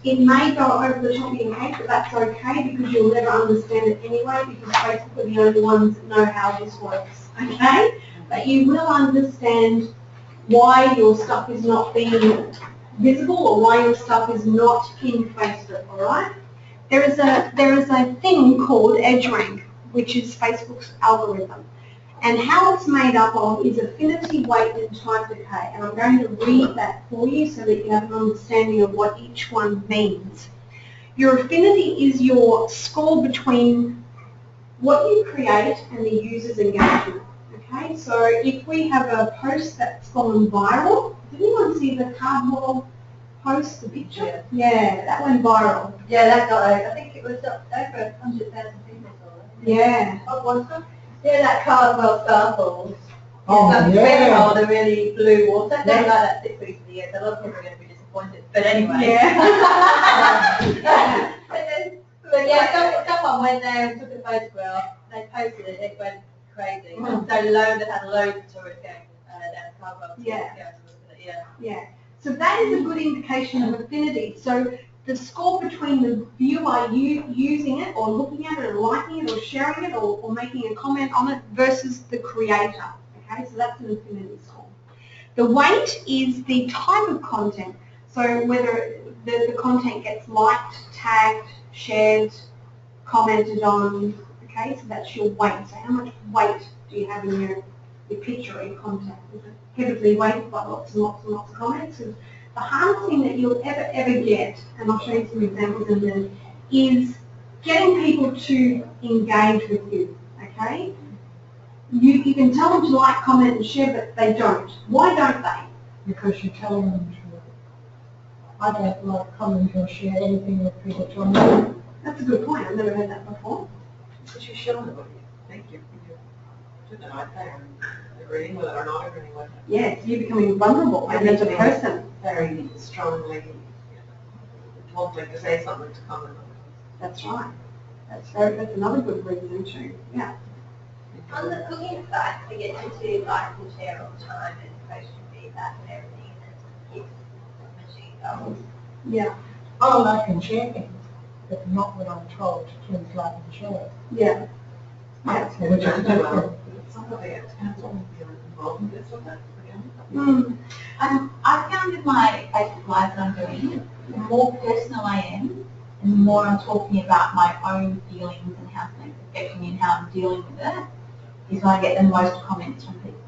It may go over the top of your head, but that's okay because you'll never understand it anyway because Facebook are the only ones that know how this works, okay? But you will understand why your stuff is not being visible or why your stuff is not in Facebook, all right? There is a thing called EdgeRank, which is Facebook's algorithm. And how it's made up of is affinity, weight, and time decay. And I'm going to read that for you so that you have an understanding of what each one means. Your affinity is your score between what you create and the user's engagement. Okay, so if we have a post that's gone viral, did anyone see the cardboard post, the picture? Yeah, that went viral. Yeah, that got, I think it was up over 100,000 people saw it. Yeah. What was it? Yeah, that Cardwell Sparkles. Oh, It's yeah. all the really blue water. They like that 6 weeks of the year, so a lot of people are going to be disappointed. But anyway. Yeah. But yeah, someone went there and took a photograph. They posted it. It went crazy. So they had loads of tourists going down Cardwell. Yeah. Yeah. Yeah. So that is a good indication of affinity. So the score between the viewer using it or looking at it or liking it or sharing it or making a comment on it versus the creator. Okay, so that's an affinity score. The weight is the type of content. So whether the content gets liked, tagged, shared, commented on. Okay, so that's your weight. So how much weight do you have in your picture or your content? Is it heavily weighted by lots and lots and lots of comments? And the hardest thing that you'll ever get, and I'll show you some examples in a minute, is getting people to engage with you, okay? You can tell them to like, comment and share, but they don't. Why don't they? Because you're telling them to. I don't like, comment or share anything with people to me. That's a good point. I've never heard that before. Because you show them what you think you're doing it out there and agreeing with it or not agreeing with it. Yes, you're becoming vulnerable and as a person. Very strongly wanting to say something to comment on. That's right. That's another good reason too. Yeah. On the cooking side, we get to like and share all the time and post your feedback and everything, and it's machine goals. Yeah. I like and share things, but not when I'm told to please like and share. Yeah. Yeah. Which is different. Somebody at times only feeling involved in this or that. I found with my Facebook Lives that I'm doing, the more personal I am, and the more I'm talking about my own feelings and how things affect me and how I'm dealing with it, is when I get the most comments from people.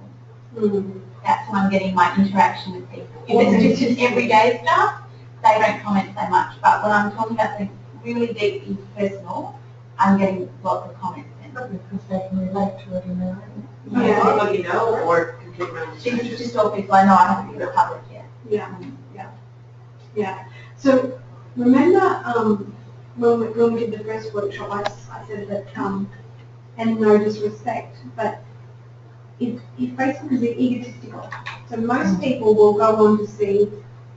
That's when I'm getting my interaction with people. If it's just everyday stuff, they don't comment so much. But when I'm talking about things really deeply personal, I'm getting lots of comments then. Because they can relate to it in their own. Yeah. People you know or complete random Just all people I know, I haven't been public yet. Yeah. Yeah. Yeah. So remember when we did the first workshop, I said that and no disrespect, but if Facebook is egotistical, so most people will go on to see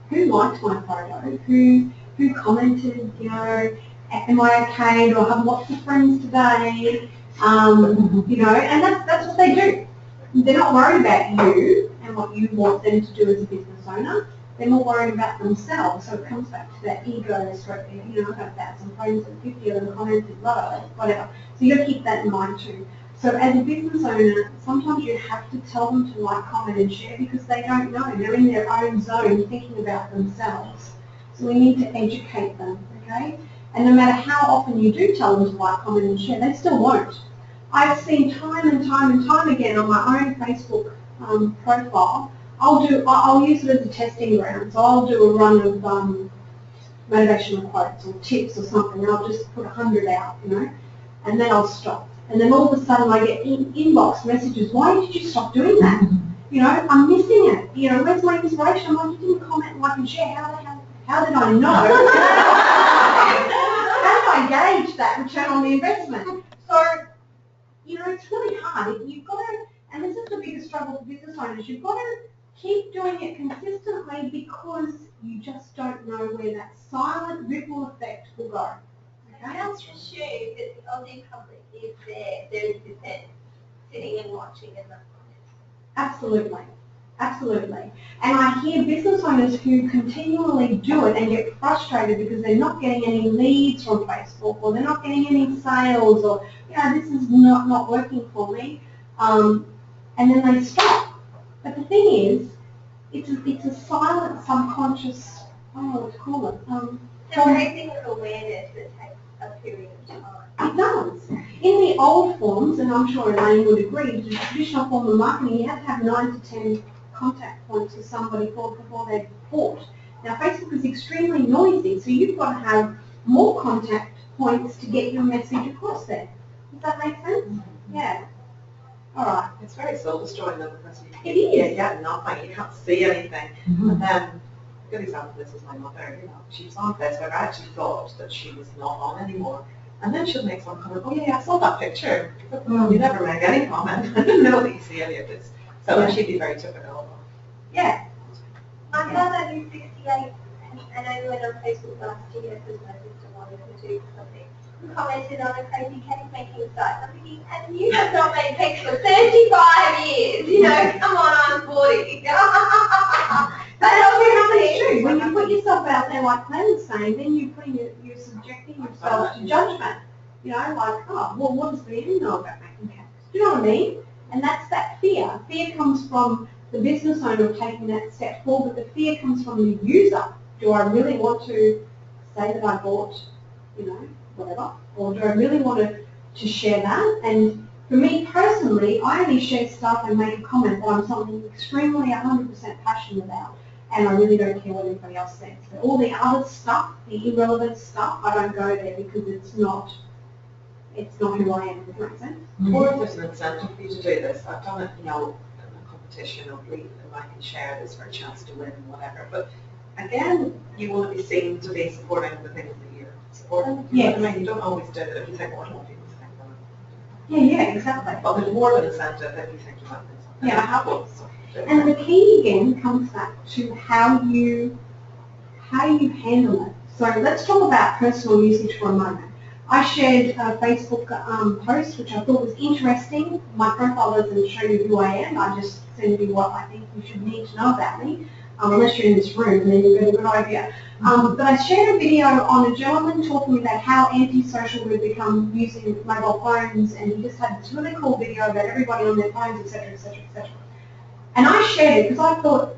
who liked my photo, who commented, you know, am I okay? Do I have lots of friends today? You know, and that's what they do. They're not worried about you and what you want them to do as a business owner. They're more worried about themselves. So it comes back to that ego stroke. You know, I've got 1,000 friends and 50 of them commented, blah, blah, blah, whatever. So you've got to keep that in mind too. So as a business owner, sometimes you have to tell them to like, comment and share because they don't know. They're in their own zone thinking about themselves. So we need to educate them, okay? And no matter how often you do tell them to like, comment and share, they still won't. I've seen time and time again on my own Facebook profile, I'll use it as a testing ground. So I'll do a run of motivational quotes or tips or something, and I'll just put 100 out, you know, and then I'll stop. And then all of a sudden I get inbox messages, why did you stop doing that? You know, I'm missing it. You know, where's my inspiration? I'm like, you didn't comment, like, and share. How did I know? How did I gauge that return on the investment? So, you know, it's really hard. You've got to, and this is the biggest struggle for business owners, you've got to keep doing it consistently because you just don't know where that silent ripple effect will go. Okay? How to assume that the Aussie public is there 30% sitting and watching and not commenting? Absolutely. Absolutely. And I hear business owners who continually do it and get frustrated because they're not getting any leads from Facebook or they're not getting any sales or, you know, this is not working for me. And then they stop. But the thing is, it's a silent, subconscious, I don't know what to call it. So raising an awareness that takes a period of time. It does. In the old forms, and I'm sure Elaine would agree, the traditional form of marketing, you have to have 9 to 10 contact points with somebody before they've bought. Now Facebook is extremely noisy, so you've got to have more contact points to get your message across there. Does that make sense? Yeah. All right. It's very soul destroying though, because It is. you get nothing, you can't see anything. And then, a good example of this is my mother, you know, she was on Facebook, I actually thought that she was not on anymore. And then she'll make some comment, oh yeah, I saw that picture. You never make any comment. I didn't know that you see any of this. So she'd be very typical. Yeah. My brother, who's 68, and I went on Facebook last year because my sister wanted to do something, commented on a crazy cake making site. I'm thinking, and you have not made cakes for 35 years, you know, come on, I'm 40. That's what happens too. When you put yourself out there, like Claire was saying, then you're subjecting yourself to judgment. You know, like, oh, well, what does the end know about making cakes? Do you know what I mean? And that's that fear. Fear comes from the business owner of taking that step forward, but the fear comes from the user. Do I really want to say that I bought, you know, whatever? Or do I really want to share that? And for me personally, I only share stuff and make a comment that I'm something extremely 100% passionate about. And I really don't care what anybody else thinks. But all the other stuff, the irrelevant stuff, I don't go there because it's not who I am. Does that make sense? Or if there's an incentive for you to do this, I've done it, you know, in a competition of leave and I can share this for a chance to win and whatever. But again, you want to be seen to be supporting the things that you're supporting. Yeah. I mean, you don't always do it if you think, well, I don't want people to think that. Yeah, exactly. But there's more of an incentive if you think you might do something. Yeah. I have one. So. And the key again comes back to how you handle it. So let's talk about personal usage for a moment. I shared a Facebook post which I thought was interesting. My profile doesn't show you who I am. I just send you what I think you should need to know about me. Unless you're in this room, and then you've got a good idea. But I shared a video on a gentleman talking about how antisocial we've become using mobile phones, and he just had this really cool video about everybody on their phones, etc., etc., etc. And I shared it because I thought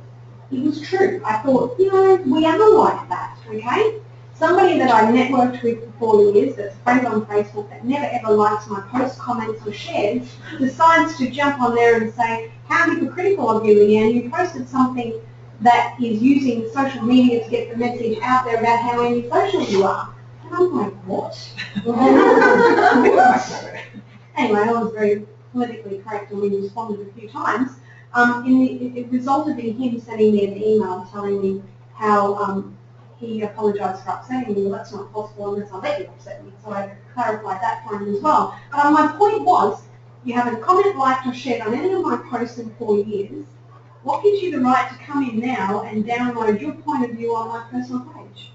it was true. I thought, you know, we are like that, okay? Somebody that I networked with for 4 years, that's a friend on Facebook, that never ever likes my posts, comments or shares, decides to jump on there and say, how hypocritical of you, Leanne, you posted something that is using social media to get the message out there about how antisocial you are. And I'm like, what? Anyway, I was very politically correct and we responded a few times. It resulted in him sending me an email telling me how he apologised for upsetting me. Well, that's not possible unless I let you upset me. So I clarified that for him as well. But my point was, you haven't commented, liked or shared on any of my posts in 4 years. What gives you the right to come in now and download your point of view on my personal page?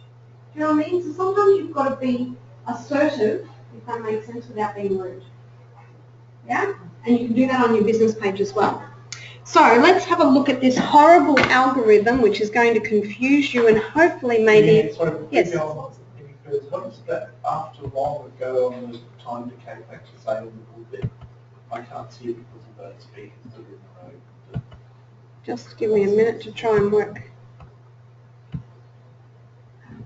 Do you know what I mean? So sometimes you've got to be assertive, if that makes sense, without being rude. Yeah? And you can do that on your business page as well. So let's have a look at this horrible algorithm which is going to confuse you and hopefully maybe... Yeah, sorry, yes. What is that after long ago on the time decay factor saying a little bit? I can't see it because of those speakers that are in the road. Just give me a minute to try and work.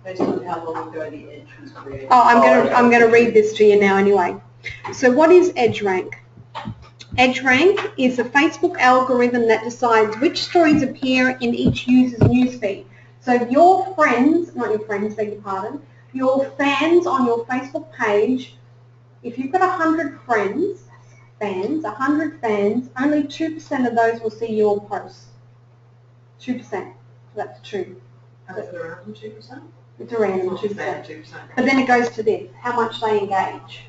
Based on how long ago the edge was created. Oh, I'm going to read this to you now anyway. So what is EdgeRank? EdgeRank is a Facebook algorithm that decides which stories appear in each user's newsfeed. So your friends, not your friends, beg your pardon, your fans on your Facebook page, if you've got 100 friends, 100 fans, only 2% of those will see your posts. 2%. So that's 2. And is it around 2%? It's around 2%. 2%. But then it goes to this, how much they engage.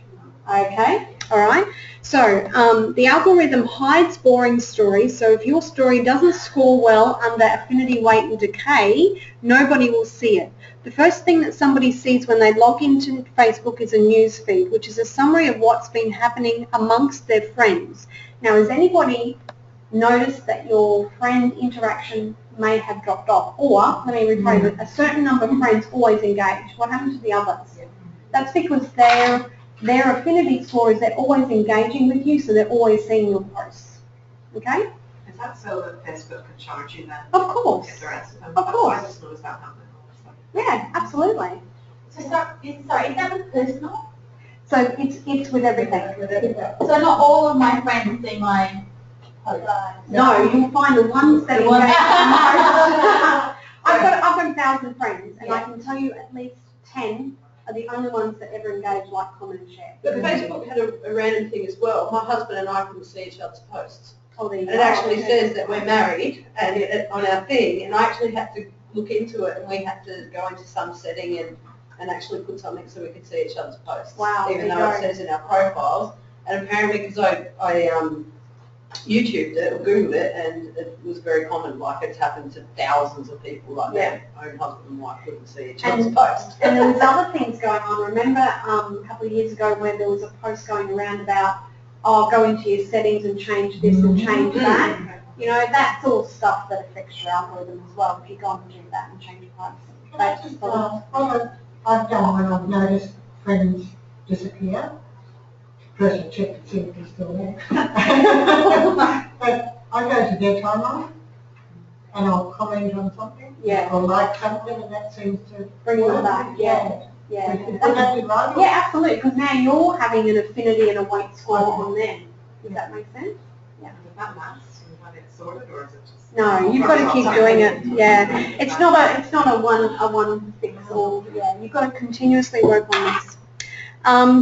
Okay, all right. So the algorithm hides boring stories. So if your story doesn't score well under affinity, weight and decay, nobody will see it. The first thing that somebody sees when they log into Facebook is a news feed, which is a summary of what's been happening amongst their friends. Now, has anybody noticed that your friend interaction may have dropped off? Or, let me rephrase it, a certain number of friends always engage. What happened to the others? That's because their affinity score is they're always engaging with you, so they're always seeing your posts. Okay? Is that so that Facebook can charge you then? Of course. Get the rest of them? Of course. I just noticed that happening. Yeah, absolutely. So is that with personal? So it's with everything. So not all of my friends see my posts? No, you'll find the ones that engage the most. I've got 1,000 friends, and I can tell you at least 10 of the only ones that ever engage, like, comment and share. But Facebook had a random thing as well. My husband and I couldn't see each other's posts. Oh, there you And go. it actually says that we're married and on our thing, and I actually had to look into it, and we had to go into some setting and actually put something so we could see each other's posts. Wow, Even there though you it go. says in our profiles. And apparently, because I YouTubed it or Googled it, and it was very common, like it's happened to thousands of people, like their own husband and wife couldn't see each other's posts. And there was other things going on. Remember a couple of years ago where there was a post going around about, oh, go into your settings and change this and change that. You know, that's all stuff that affects your algorithm as well. If you go and do that and change your privacy. That's just I've done when I've noticed friends disappear. First I check to see if they're still there. But I go to their timeline and I'll comment on something. Yeah. Or like something, and that seems to Bring them back. Yeah. Yeah. Would that be right? Yeah, absolutely, because now you're having an affinity and a weight score on them. Does that make sense? Is that maths and have it sorted, or is it just? No, you've got to keep doing it. Yeah, it's not a one fix all. Yeah, you've got to continuously work on this.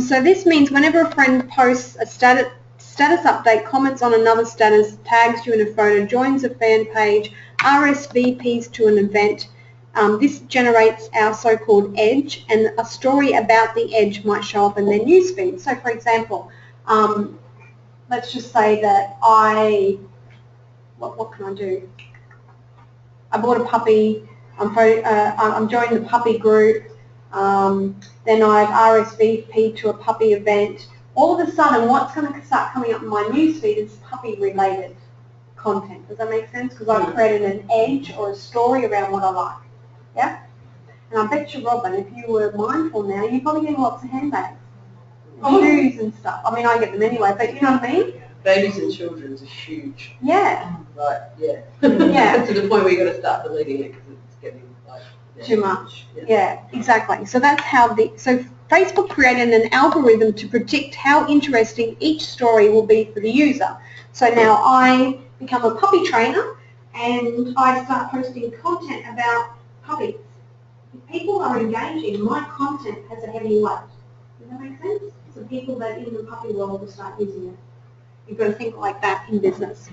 So this means whenever a friend posts a status update, comments on another status, tags you in a photo, joins a fan page, RSVPs to an event, this generates our so-called edge, and a story about the edge might show up in their newsfeed. So, for example, let's just say that what can I do? I bought a puppy. I'm joining the puppy group. Then I've RSVP'd to a puppy event. All of a sudden, what's going to start coming up in my newsfeed is puppy-related content. Does that make sense? Because I've created an edge or a story around what I like. Yeah? And I bet you, Robin, if you were mindful now, you're probably getting lots of handbags, shoes and stuff. I mean, I get them anyway, but you know what I mean? Babies and children's are huge. Yeah. Like, yeah. Yeah. To the point where you've got to start deleting it because it's getting like Too much. Yeah, exactly. So that's how so Facebook created an algorithm to predict how interesting each story will be for the user. So now I become a puppy trainer and I start posting content about puppies. If people are engaging, my content has a heavy weight. Does that make sense? So people that in the puppy world will start using it. You've got to think like that in business.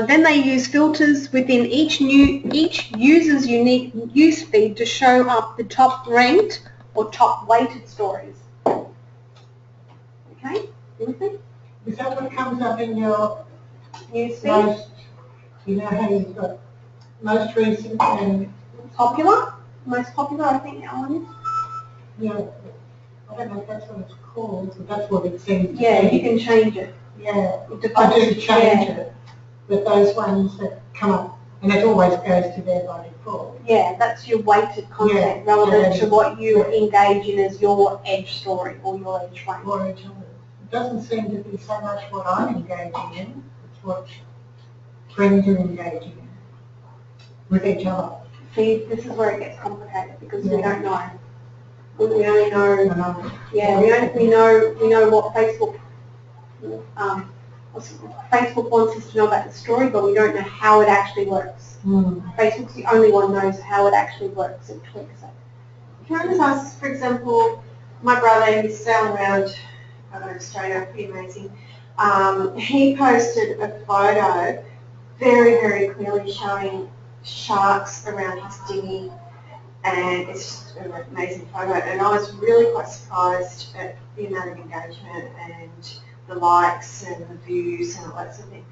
Then they use filters within each user's unique use feed to show up the top ranked or top weighted stories. Okay, anything? Is that what comes up in your News feed? most, you know how you've got most recent and, Popular? Most popular, I think that one is. you know, I don't know if that's what it's called, but that's what it seems to Yeah, be. you can change it. Yeah, It defaults- I do change yeah. it, but those ones that come up, and it always goes to there by default. Yeah, that's your weighted content relevant to what you engage in as your edge story or your edge range. Or each other. It doesn't seem to be so much what I'm engaging in, it's what friends are engaging in with each other. See, this is where it gets complicated because we don't know. We only know, yeah, we know what Facebook wants us to know about the story, but we don't know how it actually works. Facebook's the only one knows how it actually works and tweaks it. Can I just ask, for example, my brother, he's sailing around, I don't know, Australia, pretty amazing. He posted a photo very, very clearly showing sharks around his dinghy, and it's just an amazing photo. And I was really quite surprised at the amount of engagement and the likes and the views and all that sort of thing.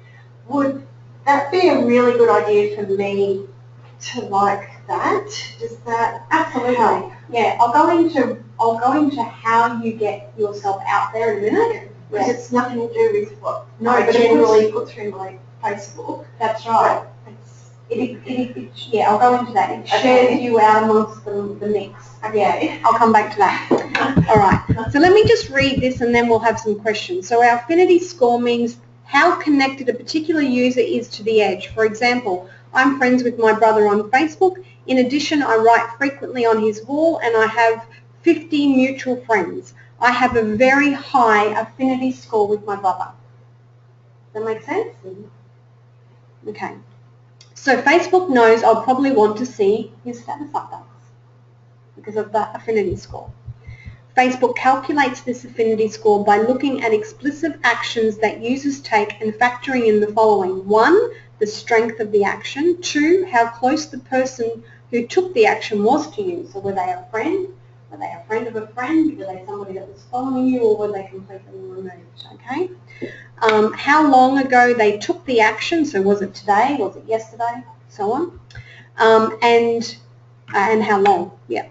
Would that be a really good idea for me to like that? Does that Absolutely. help? Yeah, I'll go into how you get yourself out there in a minute. Because it's nothing to do with what No, I but it generally put through my Facebook. That's right. It's, Yeah, I'll go into that. It shares you out amongst the mix. okay. I'll come back to that. All right. So let me just read this and then we'll have some questions. So our affinity score means how connected a particular user is to the edge. For example, I'm friends with my brother on Facebook. In addition, I write frequently on his wall and I have 50 mutual friends. I have a very high affinity score with my brother. Does that make sense? Okay. So Facebook knows I'll probably want to see his status updates. because of the affinity score. Facebook calculates this affinity score by looking at explicit actions that users take and factoring in the following. 1, the strength of the action. 2, how close the person who took the action was to you. So were they a friend? Were they a friend of a friend? Were they somebody that was following you, or were they completely removed? Okay. How long ago they took the action. So was it today? Was it yesterday? So on. And how long? Yeah.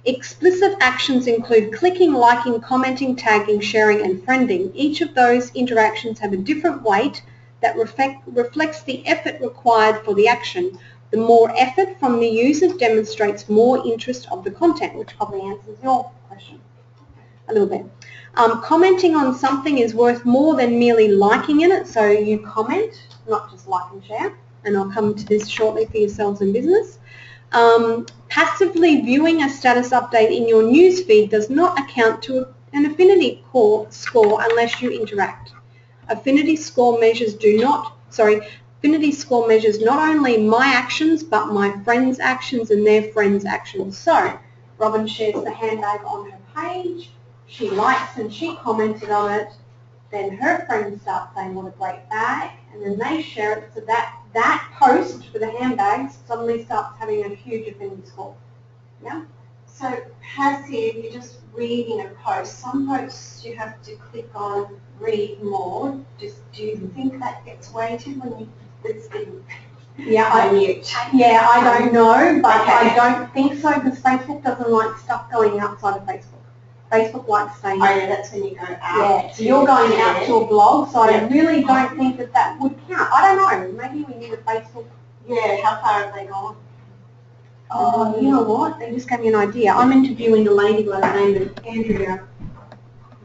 Explicit actions include clicking, liking, commenting, tagging, sharing, and friending. Each of those interactions have a different weight that reflects the effort required for the action. The more effort from the user demonstrates more interest of the content, which probably answers your question a little bit. Commenting on something is worth more than merely liking in it, so you comment, not just like and share, and I'll come to this shortly for yourselves in business. Passively viewing a status update in your news feed does not account to an affinity score unless you interact. Affinity score measures not only my actions but my friends' actions and their friends' actions. So Robin shares the handbag on her page, she likes and she commented on it, then her friends start saying what a great bag, and then they share it, so that post for the handbags suddenly starts having a huge affinity score. Yeah? So passive, you're just reading a post. Some posts you have to click on read more. Do you think that gets weighted when it's been mute? Yeah, I don't know, but Okay. I don't think so, because Facebook doesn't like stuff going outside of Facebook. Facebook likes staying. Oh yeah, that's when you go out. Yeah, so you're going out to a blog, so I really don't think that would count. I don't know, maybe we need a Facebook. Yeah, how far have they gone? Oh, you know what? They just gave me an idea. I'm interviewing a lady by the name of Andrea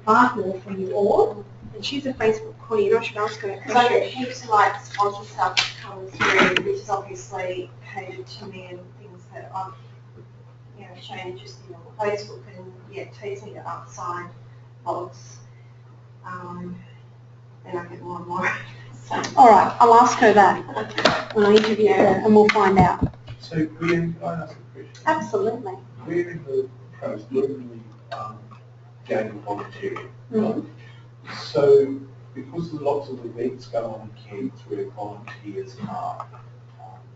Bartner for you all, and she's a Facebook queen. I should ask her a Because I question. get heaps of like sponsor stuff coming through, which is obviously catered to me and things that I've shown interest in on Facebook, and it takes me to outside blogs. Then I get more and more. So, All right, I'll ask her that when I interview her, and we'll find out. So, Brian, can I ask a question? Absolutely. We're in the process, we're in the game of volunteering. Mhm. So, because lots of events go on in Cairns where volunteers are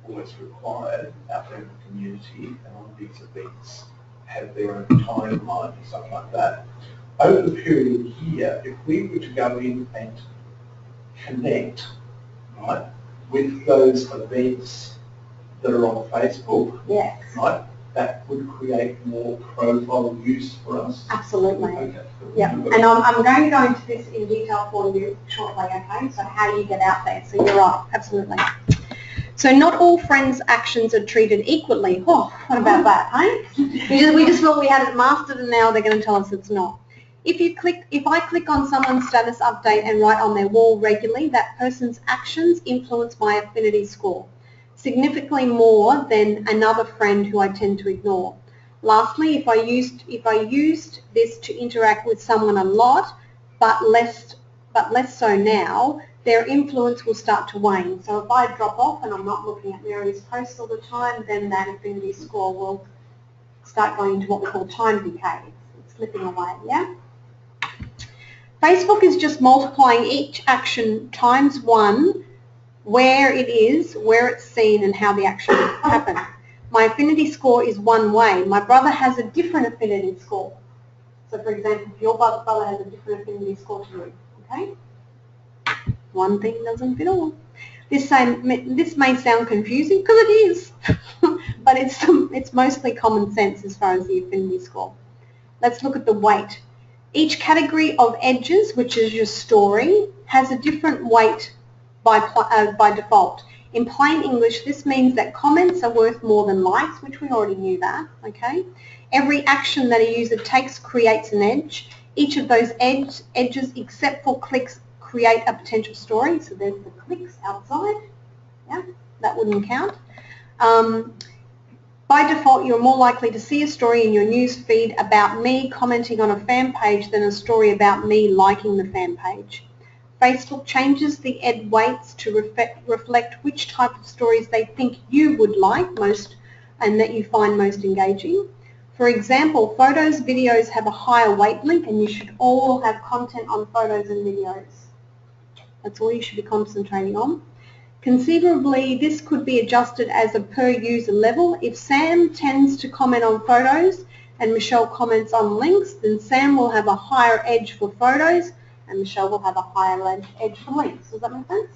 almost required out there in the community, and on these events have their own timeline and stuff like that. Over the period of a year, if we were to go in and connect, right, with those events that are on Facebook, Yes, right, that would create more profile use for us. absolutely. Okay. Yeah, and I'm going to go into this in detail for you shortly, okay? So how you get out there. So you're right, absolutely. So not all friends' actions are treated equally. Oh, what about that, hey? We just thought we had it mastered, and now they're going to tell us it's not. If I click on someone's status update and write on their wall regularly, that person's actions influence my affinity score, significantly more than another friend who I tend to ignore. Lastly, if I used this to interact with someone a lot, but less so now, their influence will start to wane. So if I drop off and I'm not looking at Mary's posts all the time, then that affinity score will start going into what we call time decay. It's slipping away, yeah? Facebook is just multiplying each action times 1, where it is, where it's seen, and how the action happened. My affinity score is one way. My brother has a different affinity score. So for example, if your brother has a different affinity score to you, okay? One thing doesn't fit all. This may sound confusing, because it is, but it's mostly common sense as far as the affinity score. Let's look at the weight. Each category of edges, which is your story, has a different weight by default. In plain English, this means that comments are worth more than likes, which we already knew that, okay? Every action that a user takes creates an edge. Each of those edges, except for clicks, create a potential story. So there's the clicks outside, yeah, that wouldn't count. By default, you're more likely to see a story in your news feed about me commenting on a fan page than a story about me liking the fan page. Facebook changes the ed weights to reflect which type of stories they think you would like most and that you find most engaging. For example, photos, videos have a higher weight link, and you should all have content on photos and videos. That's all you should be concentrating on. Conceivably, this could be adjusted as a per user level. If Sam tends to comment on photos and Michelle comments on links, then Sam will have a higher edge for photos and Michelle will have a higher edge for links. Does that make sense?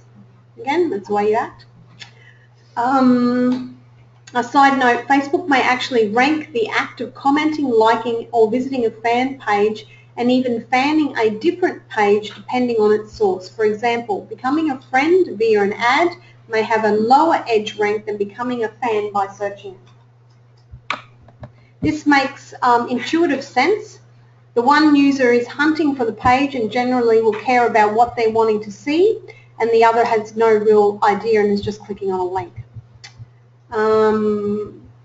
Again, that's the way you act. A side note, Facebook may actually rank the act of commenting, liking, or visiting a fan page and even fanning a different page depending on its source. For example, becoming a friend via an ad may have a lower edge rank than becoming a fan by searching it. This makes intuitive sense. The one user is hunting for the page and generally will care about what they're wanting to see, and the other has no real idea and is just clicking on a link.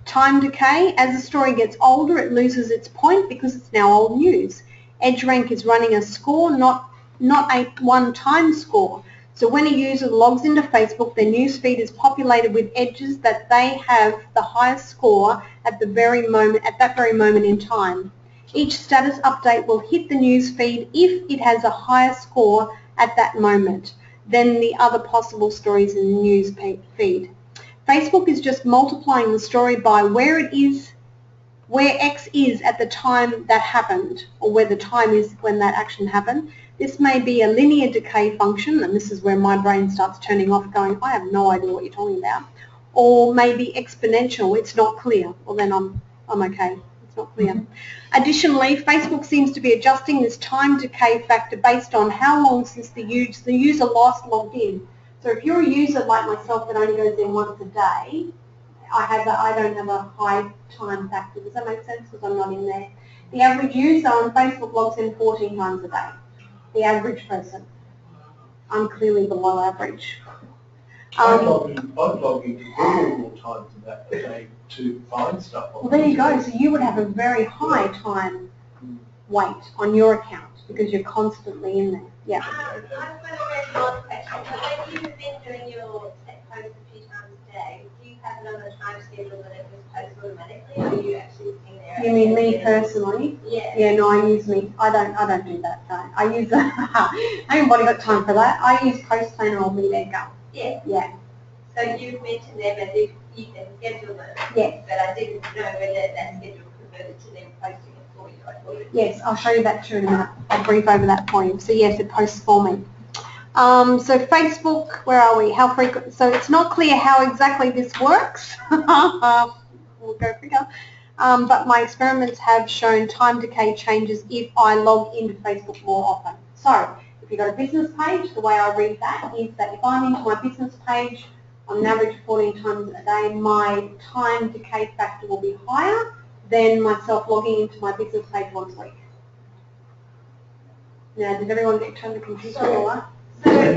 Time decay. As the story gets older, it loses its point because it's now old news. EdgeRank is running a score, not a one-time score. So when a user logs into Facebook, their newsfeed is populated with edges that they have the highest score at that very moment in time. Each status update will hit the newsfeed if it has a higher score at that moment than the other possible stories in the news feed. Facebook is just multiplying the story by where X is at the time that happened, or where the time is when that action happened. This may be a linear decay function, and this is where my brain starts turning off going, I have no idea what you're talking about. Or maybe exponential, it's not clear. Well then I'm okay, it's not clear. Additionally, Facebook seems to be adjusting this time decay factor based on how long since the user last logged in. So if you're a user like myself that only goes in once a day, I don't have a high time factor. Does that make sense? Because I'm not in there. The average user on Facebook logs in 14 times a day. The average person. I'm clearly below average. I'd log into Google more times than that a day to find stuff. Well, there you go. So you would have a very high time weight on your account because you're constantly in there. Yeah. I've got a very broad question. So when you've been doing your set posts a few times a day, do you have it on a time schedule that it just posts automatically, or are you actually sitting there? You mean me personally? Yeah. Yeah, no, I use me. I don't do that. No. I use I haven't got time for that. I use Post Planner or Me There Go. Yeah. Yeah. So you've mentioned them as if you can schedule them. Yes. But I didn't know whether that schedule converted to them posting it for you. I thought it Yes, I'll show you that too in a minute. I'll brief over that for you. So yes, it posts for me. So Facebook, where are we? How frequent? So it's not clear how exactly this works. We'll go figure. But my experiments have shown time decay changes if I log into Facebook more often. So if you've got a business page, the way I read that is that if I'm into my business page on an average of 14 times a day, my time decay factor will be higher than myself logging into my business page once a week. Now, did everyone get turned the computer or what? So I'm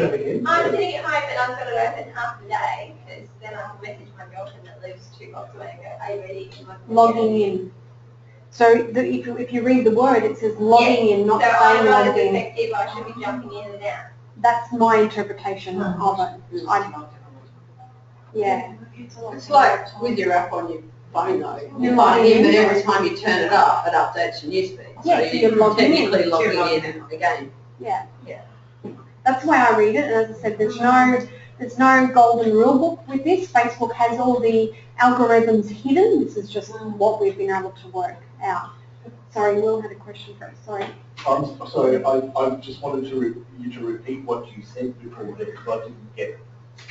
sitting at home and I've got it open half the day because then I can message my girlfriend that lives 2 blocks away and go, are you ready? Logging in. So if you read the word, it says logging in, not so saying I'm not as logging in. effective, I should be jumping in and out. That's my interpretation of it. Yeah. It's like with your app on your phone though. You're You're logging in, but logging in. every time you turn it up, it updates your newsfeed. Yeah, So so you're you're logging in. technically logging in again. Yeah. Yeah. That's the way I read it, and as I said, there's no golden rule book with this. Facebook has all the algorithms hidden. This is just what we've been able to work out. Sorry, Will had a question first. Sorry. I'm sorry, I just wanted you to repeat what you said before because I didn't get it.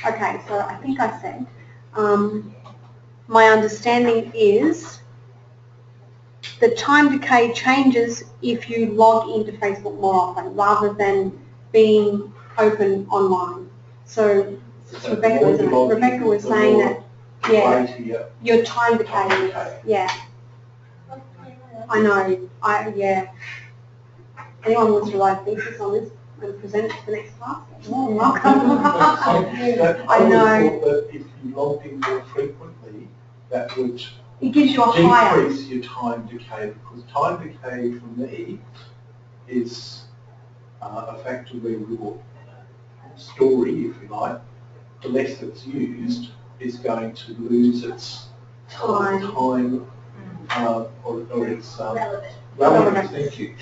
Okay, so I think I said, my understanding is the time decay changes if you log into Facebook more often rather than being open online. So it's Rebecca, isn't it? Rebecca was saying that, yeah, your time decay is, yeah. I know, yeah. Anyone wants to write a thesis on this and present it to the next class? More than welcome. I know. That if you logged in more frequently, that would It gives you a higher. decrease your time decay, because time decay for me is a factor where your story, if you like, the less it's used, is going to lose its time or it's Relevant. relevant, thank you.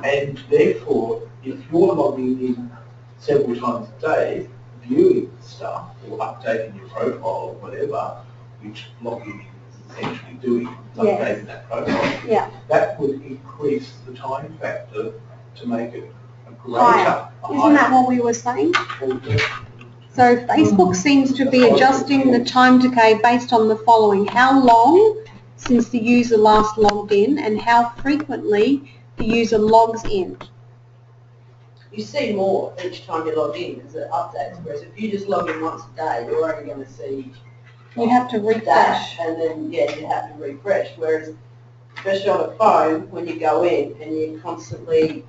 And therefore, if you're logging in several times a day, viewing stuff or updating your profile or whatever, which logging is essentially doing, updating that profile, Yeah. that would increase the time factor to make it a greater. Higher. Isn't that what we were saying? So Facebook seems to be adjusting the time decay based on the following: how long since the user last logged in and how frequently the user logs in. You see more each time you log in as it updates, whereas if you just log in once a day, you're only going to see You have to that, refresh. and then, yeah, you have to refresh, whereas especially on a phone, when you go in and you're constantly,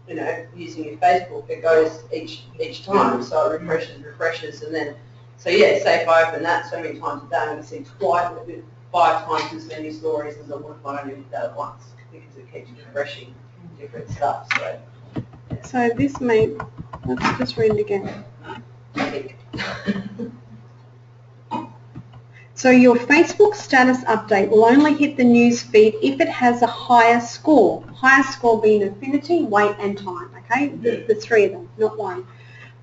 you know, using your Facebook, it goes each time, so it refreshes, and then, so yeah, say if I open that so many times a day, I'm going to see 5 times as many stories as I would if I only did that at once, because it keeps refreshing different stuff, so. So this may, let's just read it again. I think. So your Facebook status update will only hit the news feed if it has a higher score being affinity, weight and time, okay? The three of them, not one.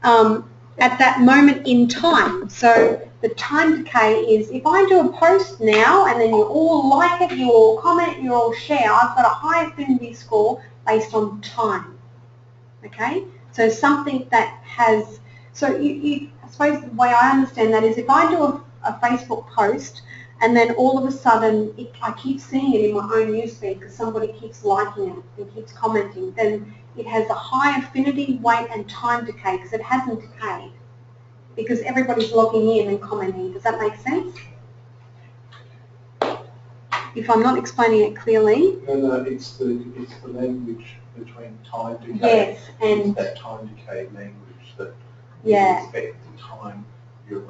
At that moment in time. So the time decay is, if I do a post now and then you all like it, you all comment, you all share, I've got a high affinity score based on time, okay? So something that has, so I suppose the way I understand that is if I do a Facebook post and then all of a sudden I keep seeing it in my own newsfeed because somebody keeps liking it and keeps commenting, then it has a high affinity, weight and time decay because it hasn't decayed because everybody's logging in and commenting. Does that make sense? If I'm not explaining it clearly. No, it's the language between time decay. Yes, and it's that time decay language that you expect the time you're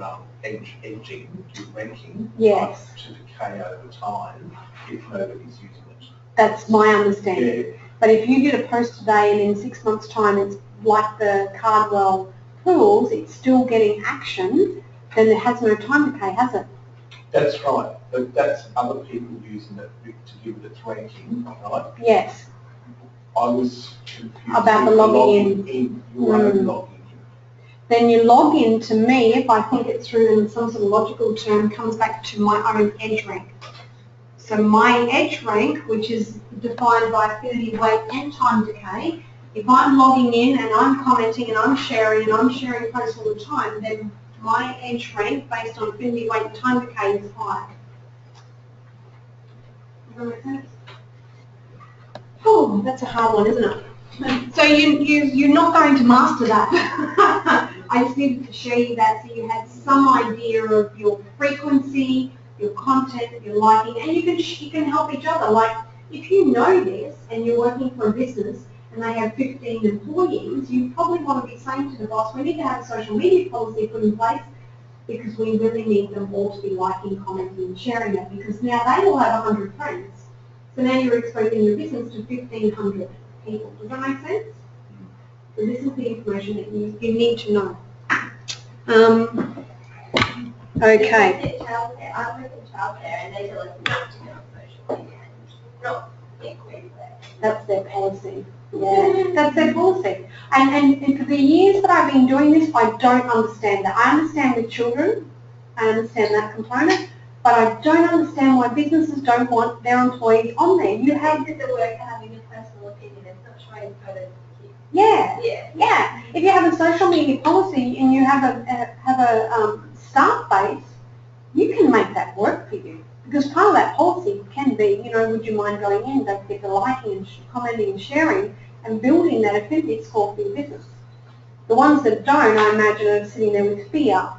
edging, you're ranking, yes, to decay over time if nobody's using it. That's my understanding. Yeah. But if you did a post today and in 6 months' time it's like the Cardwell pools, it's still getting action, then it has no time decay, has it? That's right, but that's other people using it to give it its ranking, right? Yes. I was confused about the logging in. Your own logging in. Then you log in, to me, if I think it through in some sort of logical term, comes back to my own edge rank. So my edge rank, which is defined by affinity, weight and time decay, if I'm logging in and I'm commenting and I'm sharing posts all the time, then my edge rank based on affinity, weight and time decay is high. Does that make sense? Oh, that's a hard one, isn't it? So you're not going to master that. I just needed to show you that so you had some idea of your frequency, your content that you're liking, and you can help each other. Like if you know this and you're working for a business and they have 15 employees, you probably want to be saying to the boss, we need to have a social media policy put in place because we really need them all to be liking, commenting and sharing it, because now they will have 100 friends. So now you're exposing your business to 1,500 people. Does that make sense? So this is the information that you need to know. Okay. I work in childcare and they tell us not to go on social media and not get crazy. That's their policy. Yeah, that's their policy. And for the years that I've been doing this, I don't understand that. I understand with children, I understand that component, but I don't understand why businesses don't want their employees on there. You have the work having a personal opinion, it's not showing photos. Yeah. Yeah. If you have a social media policy and you have a staff base, you can make that work for you. Because part of that policy can be, you know, would you mind going in, don't forget the liking and commenting and sharing and building that affinity score for your business. The ones that don't, I imagine, are sitting there with fear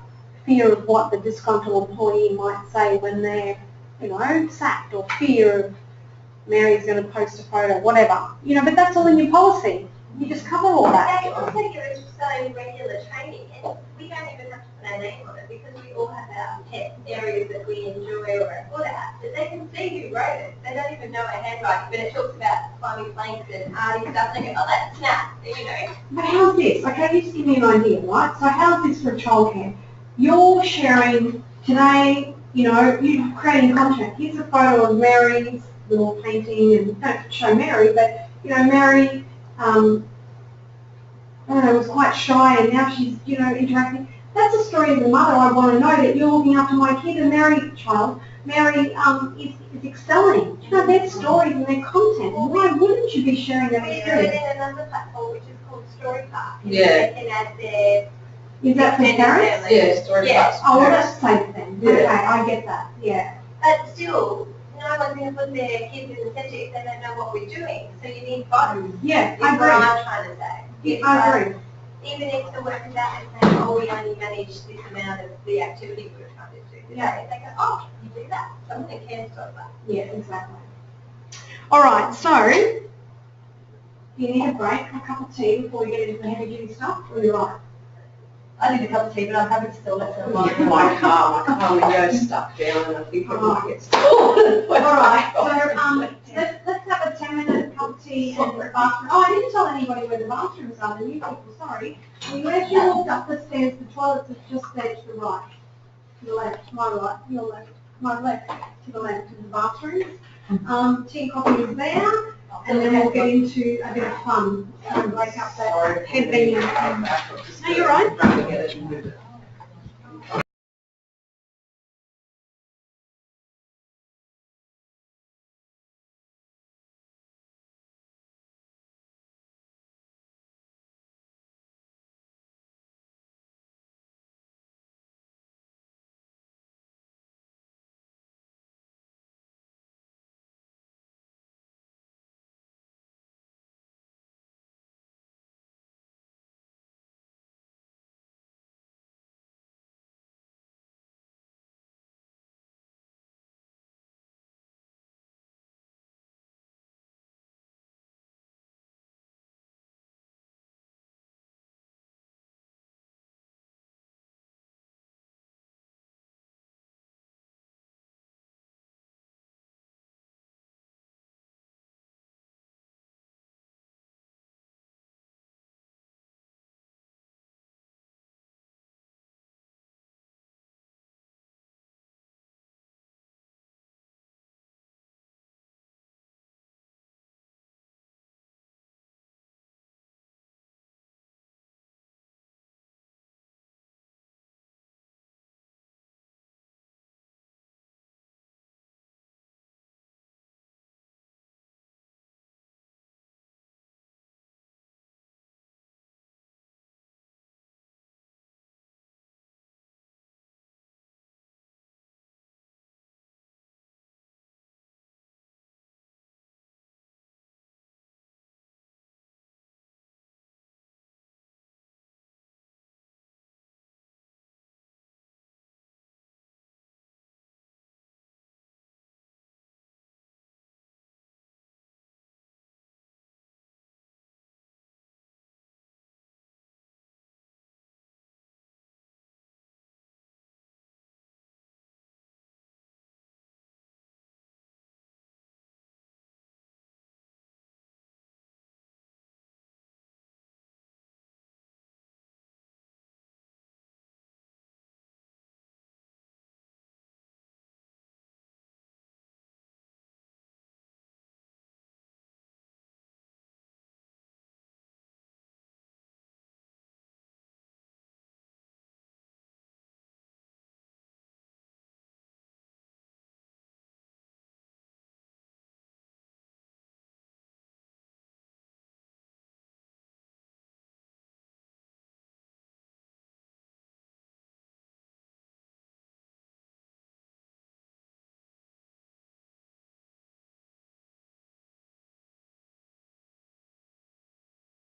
of what the disgruntled employee might say when they're, you know, sacked, or fear of Mary's going to post a photo, whatever. You know, but that's all in your policy. You just cover all that. They also give us so regular training, and we don't even have to put our name on it because we all have our pet areas that we enjoy or are good at. But they can see who wrote it. They don't even know our handwriting, but it talks about climbing planks and arty stuff. They go, oh, that's Snap, you know. But how's this? Okay, just give me an idea, right? So how's this for childcare? You're sharing today, you know, you creating content. Here's a photo of Mary's little painting, and don't show Mary, but, you know, Mary, I don't know, was quite shy, and now she's, you know, interacting. That's a story of the mother. I want to know that you're looking after my kid, and Mary is excelling. You know, their stories and their content. Why wouldn't you be sharing that We do it experience? in another platform which is called Story Park. Yeah. They can add their Is that for parents? Yeah, story Yeah. parts. Oh, well, that's safe then. Yeah. Okay, I get that. Yeah. But still, no one's going to put their kids in the centre if they don't know what we're doing. So you need both. Yeah, Is I what agree. I'm trying to say. Yeah, I agree. Even if the work is out and saying, oh, we only manage this amount of the activity we're trying to do today, Yeah. they go, oh, you do that. Someone that cares about that. Yeah, exactly. All right, so you need a break, a cup of tea before we get into the heavy duty stuff, or you're right? I need a cup of tea, but I'm happy to still let them My car window's stuck down, and I think it might get stuck. All right, so let's have a 10-minute cup of tea and the bathroom. Oh, I didn't tell anybody where the bathrooms are, the new people, sorry. As you walked up the stairs, the toilets are just there to the right, to the left, my right, your left, my left, to the left, to the bathrooms. Tea and coffee is there, and then we'll get into a bit of fun, break up that head banging. No, you're right.